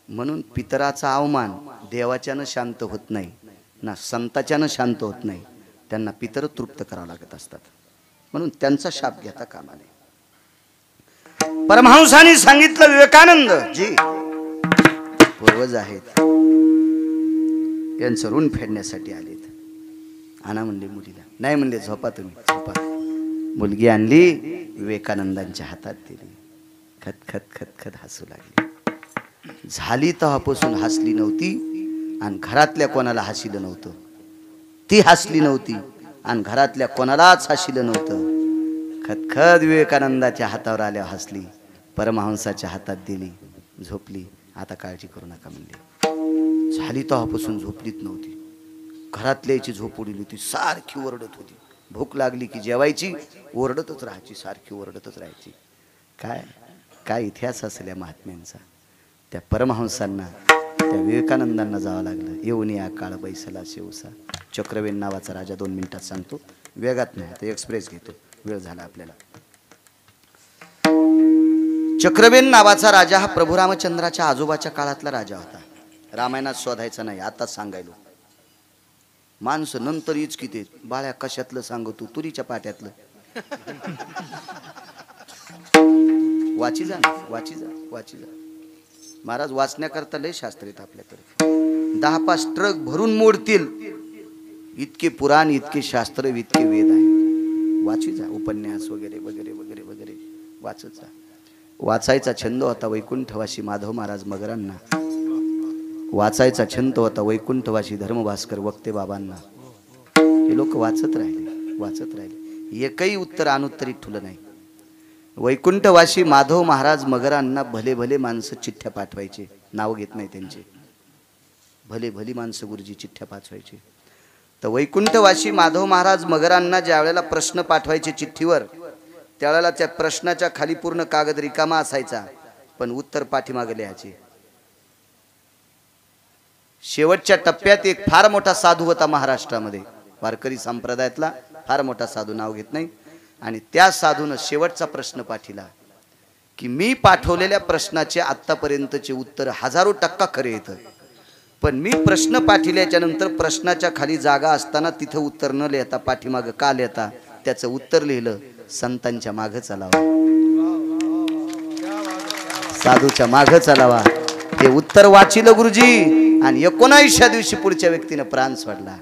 म्हणून पितराचा अवमान देवाच्यानं शांत होत नाही ना संताच्यानं शांत होत नाही. त्यांना पितर तृप्त करावं लागत असतात. म्हणून त्यांचा शाप घेता कामा नये. परमहंसांनी सांगितलं विवेकानंद जी पूर्वज आहेत यांचं ऋण फेडण्यासाठी आलेत. आणा म्हणले मुलीला. नाही म्हणले झोपा तुम्ही झोपा. मुलगी आणली विवेकानंदांच्या हातात दिली. खत खत खत खत हसू लागली. झाली तेव्हापासून हसली नव्हती आणि घरातल्या कोणाला हसिलं नव्हतं. ती हसली नव्हती आणि घरातल्या कोणालाच हसिलं नव्हतं. खदखद विवेकानंदाच्या हातावर आल्या हसली, परमहंसाच्या हातात दिली, झोपली. आता काळजी करू नका म्हणली. झाली तेव्हापासून झोपलीच नव्हती. घरातल्याची झोप उडली होती. सारखी ओरडत होती. भूक लागली की जेवायची, ओरडतच राहायची, सारखी ओरडतच राहायची. काय काय इतिहास असल्या महात्म्यांचा. त्या परमहंसांना, त्या विवेकानंदांना जावं लागलं. येऊन या काळ बैसला शिवसा. चक्रवेन नावाचा राजा 2 मिनिटात सांगतो, वेगात नाही, तर एक्सप्रेस घेतो, वेळ झाला आपल्याला. चक्रवेन नावाचा राजा हा प्रभू रामचंद्राच्या आजोबाच्या काळातला राजा होता. रामायणात शोधायचा नाही, आताच सांगायलो. माणसं नंतर इचकिते, बाळ्या कशातलं सांगतो, तुरीच्या पाट्यातलं. वाची जा ना, वाची जा, वाची जा. महाराज वाचण्याकरता लय शास्त्र आहेत आपल्याकडे. 10-5 ट्रक भरून मोडतील इतके पुराण, इतके शास्त्र, इतके वेद आहे. वाची जा, उपन्यास वगैरे वगैरे वगैरे वगैरे वाचत जा. वाचायचा छंद होता वैकुंठवासी माधव महाराज मगरांना. वाचायचा छंद होता वैकुंठवासी धर्मभास्कर वक्ते बाबांना. हे लोक वाचत राहिले, वाचत राहिले. एकही उत्तर अनुत्तरित ठुलं नाही. वैकुंठवासी माधव महाराज मगरांना भले भले माणसं चिठ्ठ्या पाठवायचे, नाव घेत नाही त्यांचे. भले भली माणसं गुरुजी चिठ्ठ्या पाठवायचे. तर वैकुंठवासी माधव महाराज मगरांना ज्या वेळेला प्रश्न पाठवायचे चिठ्ठीवर, त्यावेळेला त्या प्रश्नाच्या खाली पूर्ण कागद रिकामा असायचा, पण उत्तर पाठीमागे लिहायचे. शेवटच्या टप्प्यात एक फार मोठा साधू होता महाराष्ट्रामध्ये, वारकरी संप्रदायातला फार मोठा साधू, नाव घेत नाही. आणि त्या साधूनं शेवटचा प्रश्न पाठिला की मी पाठवलेल्या प्रश्नाचे आत्तापर्यंतचे उत्तर 1000% खरे येतं, पण मी प्रश्न पाठिल्याच्या नंतर प्रश्नाच्या खाली जागा असताना तिथं उत्तर न लिहिता पाठीमागं का लिहिता, त्याचं उत्तर लिहिलं. संतांच्या मागं चालावा, साधूच्या मागं चालावा. हे उत्तर वाचिलं गुरुजी, आणि 19व्या दिवशी पुढच्या व्यक्तीनं प्राण सोडला.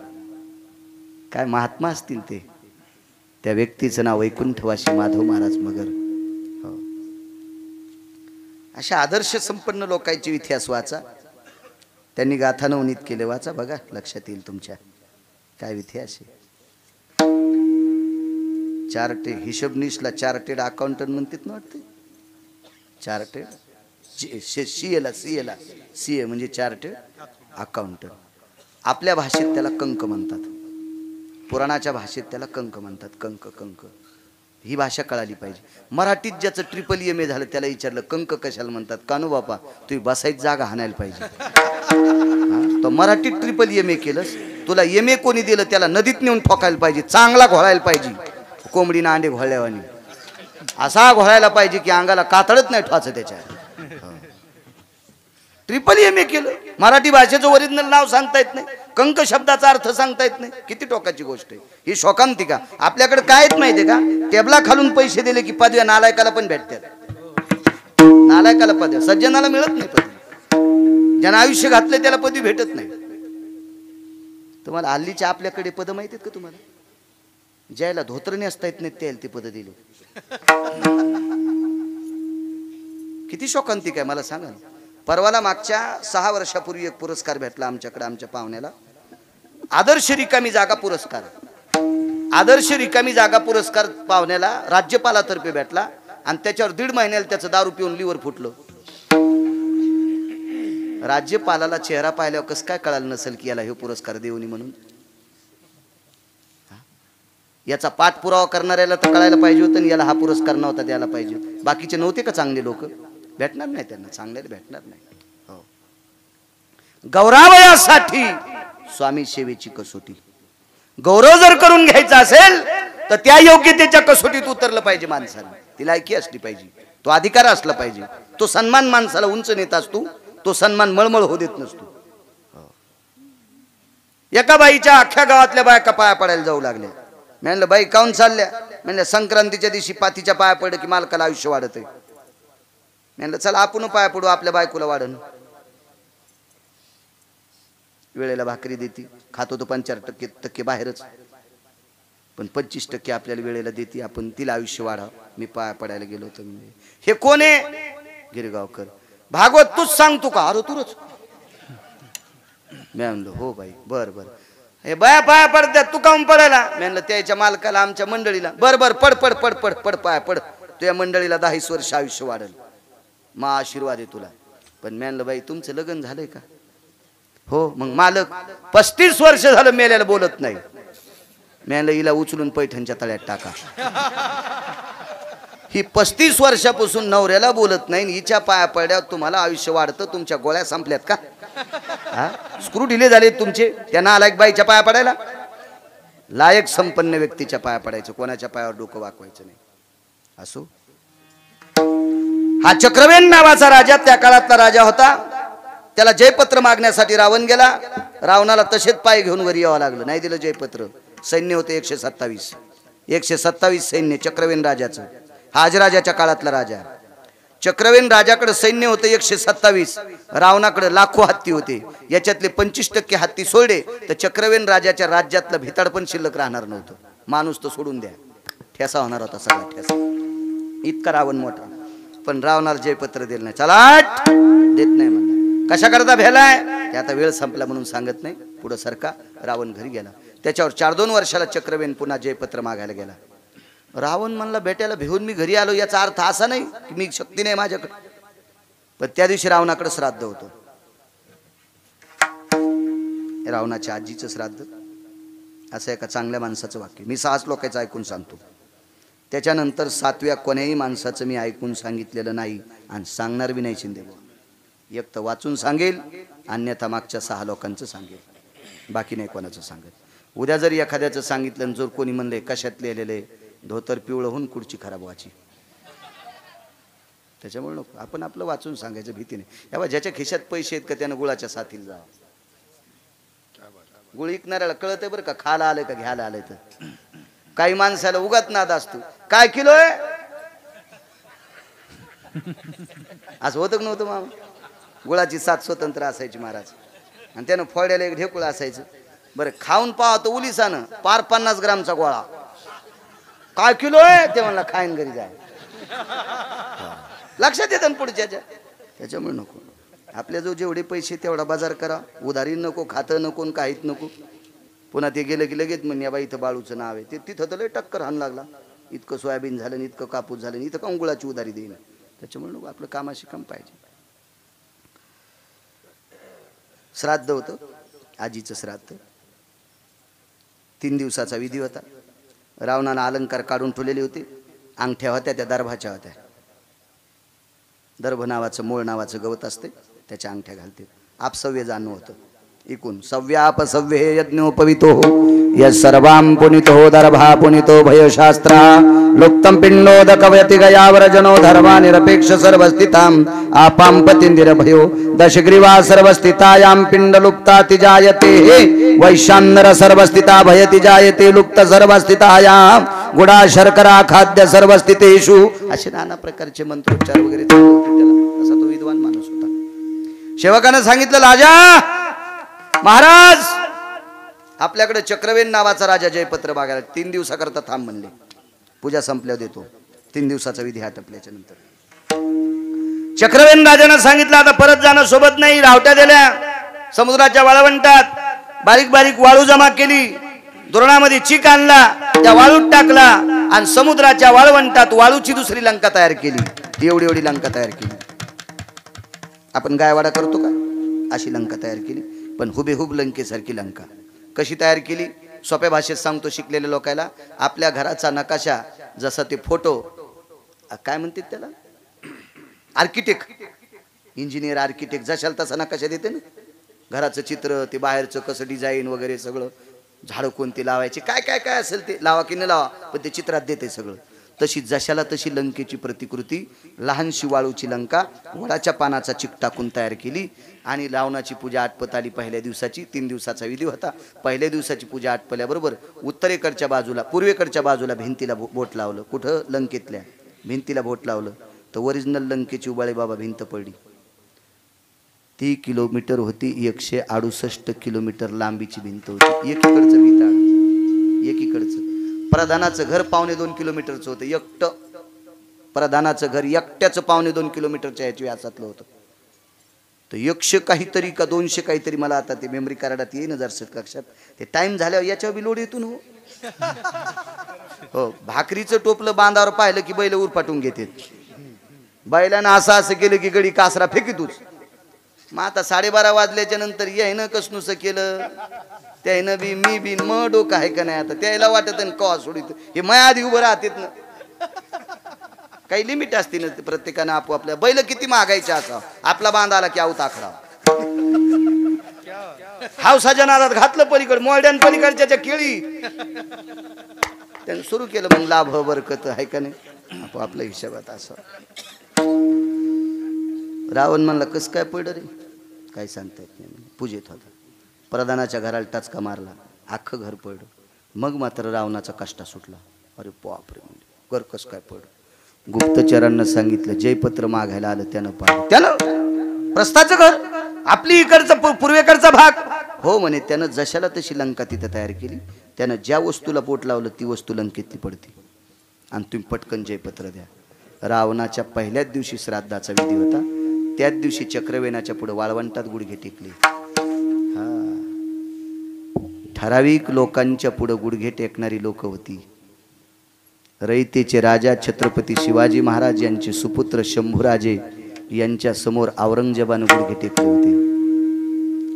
काय महात्मा असतील ते. त्या व्यक्तीचं नाव वैकुंठवासी माधव महाराज मगर. हो, अशा आदर्श संपन्न लोकांचे इतिहास वाचा. त्यांनी गाथा नवनीत केले, वाचा बघा, लक्षात येईल तुमच्या काय इतिहास आहे. चार्टेड हिशोबनीसला चार्टेड अकाउंटंट म्हणतात ना वाटते. चार्टेड सीए म्हणजे चार्टेड अकाउंटंट. आपल्या भाषेत त्याला कंक म्हणतात, पुराणाच्या भाषेत त्याला कंक म्हणतात. कंक कंक ही भाषा कळाली पाहिजे. मराठीत ज्याचं MA झालं त्याला विचारलं कंक कशाला म्हणतात, कानू बापा तुम्ही बसायची जागा हाणायला पाहिजे. तो मराठीत MA केलंस, तुला MA कोणी दिलं त्याला नदीत नेऊन ठोकायला पाहिजे, चांगला घोळायला पाहिजे. कोंबडीनं अंडे घोळल्यावानी असा घोळायला पाहिजे की अंगाला कातळत नाही ठोचं त्याच्या. MA केलं, मराठी भाषेचं ओरिजिनल नाव सांगता येत नाही, कंक शब्दाचा अर्थ सांगता येत नाही. किती टोकाची गोष्ट आहे ही. शोकांतिका आपल्याकडे काय येत माहितीये का, टेबला खालून पैसे दिले की पदव्या नालायकाला पण भेटतात. नालायकाला पदव्या, सज्जनाला मिळत नाही पदवी. ज्यानं आयुष्य घातले त्याला पदवी भेटत नाही. तुम्हाला हल्लीच्या आपल्याकडे पद माहिती आहेत का तुम्हाला? ज्याला धोतर नेसता येत नाही त्याला ते पद दिले. किती शोकांतिका आहे मला सांगा. परवाला मागच्या 6 वर्षापूर्वी एक पुरस्कार भेटला आमच्याकडे, आमच्या पाहुण्याला. आदर्श रिकामी जागा पुरस्कार. आदर्श रिकामी जागा पुरस्कार पाहुण्याला राज्यपालातर्फे भेटला, आणि त्याच्यावर 1.5 महिन्याला त्याचं दारू पिऊन लिव्हर फुटलं. राज्यपालाला चेहरा पाहिल्यावर कसं काय कळालं नसेल की याला हे पुरस्कार देऊनी म्हणून. याचा पाठपुरावा करणाऱ्याला तर कळायला पाहिजे होतं, आणि याला हा पुरस्कार नव्हता द्यायला पाहिजे. बाकीचे नव्हते का चांगले लोक? भेटणार नाही त्यांना, चांगल्याला भेटणार नाही. हो, गौरवासाठी स्वामी सेवेची कसोटी. गौरव जर करून घ्यायचा असेल तर त्या योग्यतेच्या कसोटीत उतरलं पाहिजे माणसाला. ती लायकी असली पाहिजे, तो अधिकार असला पाहिजे, तो सन्मान माणसाला उंच नेत असतो, तो सन्मान मळमळ होऊ देत नसतो. एका बाईच्या अख्ख्या गावातल्या बायका पाया पडायला जाऊ लागल्या. म्हणलं बाई काऊन चालल्या? म्हणलं संक्रांतीच्या दिवशी पातीच्या पाया पडलं की मालकाला आयुष्य वाढत आहे. म्हणलं चला आपण पाया पडू, आपल्या बायकोला वाढन. वेळेला भाकरी देती, खातो तो 75% बाहेरच, पण 25% आपल्याला वेळेला देते. आपण तिला आयुष्य वाढाव. मी पाया पडायला गेलो होतो. हे कोण आहे? गिरगावकर. भागवत तूच सांगतो का? अरे तूच. मी म्हणलो हो बाई, बर बर. हे बाया पाया पडत्यात, तू काऊन पडायला? म्हणलं त्याच्या मालकाला आमच्या मंडळीला. बर बर पड पड पड पड पड पाया पड, तुझ्या मंडळीला 10 वर्ष आयुष्य वाढेल, मा आशीर्वाद आहे तुला. पण म्हणलं बाई तुमचं लग्न झालंय का? हो. मग मालक 35 वर्ष झालं मेल्याला बोलत नाही. म्हणलं हिला उचलून पैठणच्या तळ्यात टाका. ही 35 वर्षापासून नवऱ्याला बोलत नाही, हिच्या पाया पडल्यावर तुम्हाला आयुष्य वाढतं. तुमच्या गोळ्या संपल्यात का? स्क्रू ढिले झाले तुमचे. त्यांना नालायक बाईच्या पाया पडायला. लायक संपन्न व्यक्तीच्या पाया पडायचं, कोणाच्या पायावर डोकं वाकवायचं नाही. असो. हा चक्रवेन नावाचा राजा त्या काळातला राजा होता. त्याला जयपत्र मागण्यासाठी रावण गेला. रावणाला तसेच पाय घेऊन वर यावं लागलं, नाही दिलं जयपत्र. सैन्य होते 127 सैन्य चक्रवेन राजाचं. हाजराजाच्या काळातला राजा. चक्रवेन राजाकडे सैन्य होते 127, रावणाकडे लाखो हत्ती होते. याच्यातले 25% हत्ती सोडले तर चक्रवेन राजाच्या राज्यातलं भिताड पण शिल्लक राहणार नव्हतं. माणूस तर सोडून द्या, ठेसा होणार होता सगळा ठेसा. इतका रावण मोठा. पण रावणाला जयपत्र दिलं नाही. चला देत नाही म्हणला. कशा करता भेलाय ते आता वेळ संपला म्हणून सांगत नाही. पुढे सरका. रावण घरी गेला. त्याच्यावर 4-2 वर्षाला चक्रवेन पुन्हा जयपत्र मागायला गेला. रावण म्हणला बेट्याला भिवून मी घरी आलो, याचा अर्थ असा नाही की मी शक्ती नाही माझ्याकडे. पण त्या दिवशी रावणाकडे श्राद्ध होतं. रावणाच्या आजीचं श्राद्ध. असं एका चांगल्या माणसाचं वाक्य मी 6 लोकांचं ऐकून सांगतो. त्याच्यानंतर 7व्या कोण्याही माणसाचं मी ऐकून सांगितलेलं नाही आणि सांगणार बी नाही. शिंदे एक तर वाचून सांगेल, अन्यथा मागच्या 6 लोकांचं सांगेल, बाकी नाही कोणाचं सांगेल. उद्या जर एखाद्याचं सांगितलं जर कोणी म्हणले कशात लिहिलेले धोतर पिवळं होऊन कुडची खराब व्हायची, त्याच्यामुळे नको. आपण आपलं वाचून सांगायचं, भीती नाही. याबा ज्याच्या खिशात पैसे आहेत का त्यानं गुळाच्या साथीला जावं. गुळ विकणाऱ्याला कळत आहे बरं का, खायला आलंय का घ्यायला आलंय. तर काही माणसाला उगाच नाद असतो. काय किलो आहे असं होतं नव्हतं मामा. गुळाची साथ स्वतंत्र असायची महाराज, आणि त्यानं फोड्याला एक ढेकुळ असायचं. बरं खाऊन पाहतो उलिसानं पार 50 ग्रामचा गोळा. काय किलो आहे ते म्हणला, खाईन घरी जाय. लक्षात येतं पुढच्याच्या. त्याच्यामुळे नको. आपल्या जो जेवढे पैसे तेवढा बाजार करा. उधारी नको, खातं नको, काहीच नको. पुन्हा ते गेलं की लगेच म्हण या बाई इथं बाळूचं नाव आहे. ते तिथं तर लय टक्कर हाण लागला. इतकं सोयाबीन झालं, इतकं कापूस झालं, इथं का गुळाची उधारी देईन. त्याच्यामुळे नको. आपलं कामाशी काम पाहिजे. श्राद्ध होतं आजीचं श्राद्ध. 3 दिवसाचा विधी होता. रावणानं अलंकार काढून ठेवलेले होते. अंगठ्या होत्या त्या दर्भाच्या होत्या. दर्भ नावाचं मूळ नावाचं गवत असते, त्याच्या अंगठ्या घालते. आपसव्य जाणं होतं. इकून सव्यापसव्ये यज्ञोपवितो यस्सर्वां पुनितो दर्भा पुनितो भयशास्त्रा लुप्तं पिण्डोदकवयति गयावरजनो धर्मा निरपेक्ष सर्वस्थितां आपां पतिंदिरभयो दशग्रीवा सर्वस्थितायां पिण्डलुप्ताति जायते वैशान्नर सर्वस्थिता भयति जायते लुप्त सर्वस्थितायां गुडा शर्करा खाद्य सर्वस्थितेषु. असे नाना प्रकारचे मंत्रोच्चार वगैरे त्याला. असा तो विद्वान माणूस होता. सेवकानं सांगितलं राजा महाराज आपल्याकडे चक्रवेन नावाचा राजा जयपत्र मागायला 3 दिवसाकरता थांब म्हणले. पूजा संपल्यावर देतो. 3 दिवसाचा विधी आटपल्याच्या नंतर चक्रवेन राजानं सांगितलं आता परत जाणं सोबत नाही. रावट्या दिल्या समुद्राच्या वाळवंटात. बारीक बारीक वाळू जमा केली. धोरणामध्ये चीक आणला, त्या वाळूत टाकला आणि समुद्राच्या वाळवंटात वाळूची दुसरी लंका तयार केली. एवढी एवढी लंका तयार केली. आपण गायवाडा करतो का, अशी लंका तयार केली. पण हुबेहूब लंकेसारखी लंका. कशी तयार केली सोप्या भाषेत सांगतो शिकलेल्या लोकांना. आपल्या घराचा नकाशा जसा ते फोटो काय म्हणतात त्याला, आर्किटेक्ट इंजिनियर आर्किटेक्ट जशाला तसा नकाशा देते ना. घराचं चित्र, ते बाहेरचं कसं डिझाईन वगैरे सगळं, झाडं कोणती लावायची, काय काय काय असेल ते लावा की न लावा, पण ते चित्रात देते सगळं. तशी जशाला तशी लंकेची प्रतिकृती लहानशी वाळूची लंका वडाच्या पानाचा चिक टाकून तयार केली. आणि रावणाची पूजा आटपत आली पहिल्या दिवसाची. 3 दिवसाचा विधी होता. पहिल्या दिवसाची पूजा आटपल्याबरोबर उत्तरेकडच्या बाजूला पूर्वेकडच्या बाजूला भिंतीला बोट लावलं. कुठं लंकेतल्या भिंतीला बोट लावलं तर ओरिजिनल लंकेची उबाळे बाबा भिंत पडली. 3 किलोमीटर होती. 168 किलोमीटर लांबीची भिंत होती. एकीकडचं भिंत एकीकडचं. प्रधानाचं घर 2.25 किलोमीटरचं होतं. एकटं प्रधानाचं घर एकट्याचं 2.25 किलोमीटरच्या याच्या व्यासातलं होतं. तर 100 काहीतरी का 200 काहीतरी, मला आता ते मेमरी कार्डात येईन जर लक्षात. ते टाइम झाल्यावर याच्यावर बी लोड येतो ना. हो, भाकरीचं टोपलं बांधावर पाहिलं की बैल उरपाटून घेते. बैलानं असं केलं की गडी कासरा फेकीतूच. मग आता 12:30 वाजल्याच्या नंतर यायनं कसनुसं केलं, त्यानं बी मी बी मग डोकं आहे का नाही. आता त्याला वाटत कवा सोडित हे मया आधी उभं राहतेत ना. काही लिमिट असते ना प्रत्येकानं आपोआपल्या. बैल किती मागायचे असा, आपला बांधाला की आऊत आखडा. हावसाच्या नादात घातलं पलीकड, मोरड्यान पलीकडच्या केळी त्यानं सुरू केलं. मग लाभ बरकत आहे का नाही आपोआपल्या हिशोबात. असं रावण म्हणला कस काय पडलं रे, काय सांगता येत नाही. पूजेत होता, प्रधानाच्या घराला टाचका मारला, अख्खं घर पडलं. मग मात्र रावणाचा कष्टा सुटला. अरे बापरे, म्हणजे घर कस काय पडलं. गुप्तचरांना सांगितलं, जयपत्र मागायला आलं त्यानं पाहिलं. त्यानं प्रस्थाचं घर, आपली इकडचा पूर्वेकडचा भाग. हो म्हणे, त्यानं जशाला तशी लंका तिथं तयार केली. त्यानं ज्या वस्तूला पोट लावलं ती वस्तू लंकेतली पडती. आणि तुम्ही पटकन जयपत्र द्या. रावणाच्या पहिल्याच दिवशी श्राद्धाचा विधी होता. त्याच दिवशी चक्रवेणाच्या पुढे वाळवंटात गुडघे टेकले. हा, ठराविक लोकांच्या पुढे गुडघे टेकणारी लोक होती. रयतेचे राजा छत्रपती शिवाजी महाराज यांचे सुपुत्र शंभूराजे यांच्या समोर औरंगजेबानं गुडघे टेकले होते.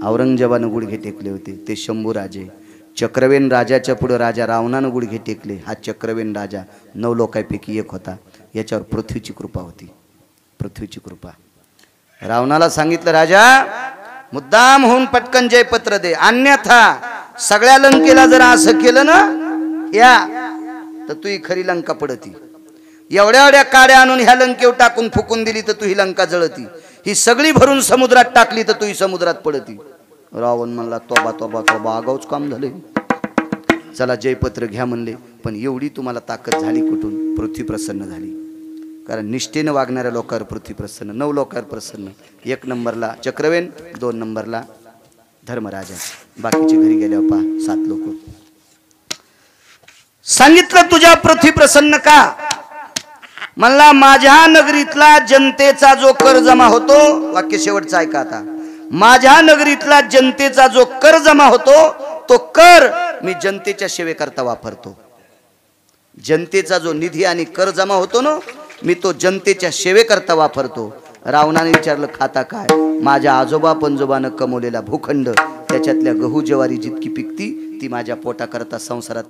औरंगजेबानं गुडघे टेकले होते ते शंभूराजे. चक्रवेन राजाच्या पुढे राजा रावणानं गुडघे टेकले. हा चक्रवेन राजा 9 लोकांपैकी एक होता. याच्यावर पृथ्वीची कृपा होती, पृथ्वीची कृपा. रावणाला सांगितलं, राजा मुद्दाम होऊन पटकन जयपत्र दे, अन्यथा सगळ्या लंकेला जर असं केलं ना या तर तू ही खरी लंका पडती. एवढ्या एवढ्या काड्या आणून ह्या लंकेवर टाकून फुकून दिली तर तू ही लंका जळती. ही सगळी भरून समुद्रात टाकली तर तू ही समुद्रात पडती. रावण म्हणला, तोबा तोबा तोबा, आगाऊच काम झाले. चला जयपत्र घ्या म्हणले. पण एवढी तुम्हाला ताकद झाली कुठून? पृथ्वी प्रसन्न झाली. कारण निष्ठेनं वागणाऱ्या लोकांवर पृथ्वी प्रसन्न, 9 लोकांवर प्रसन्न. 1 नंबरला चक्रवेन, 2 नंबरला धर्मराजा. बाकीचे घरी गेल्यावर पहा 7 लोक. सांगितलं तुझ्या पृथ्वी प्रसन्न का? म्हणला, माझ्या नगरीतला जनतेचा जो कर जमा होतो, वाक्य शेवटचं ऐका आता, माझ्या नगरीतला जनतेचा जो कर जमा होतो तो कर मी जनतेच्या सेवेकरता वापरतो. जनतेचा जो निधी आणि कर जमा होतो ना, मी तो जनतेच्या सेवेकरता वापरतो. रावणाने विचारलं, खाता काय? माझ्या आजोबा पंजोबानं कमवलेला भूखंड, त्याच्यातल्या गहू ज्वारी जितकी पिकती ती माझ्या पोटाकरता संसारात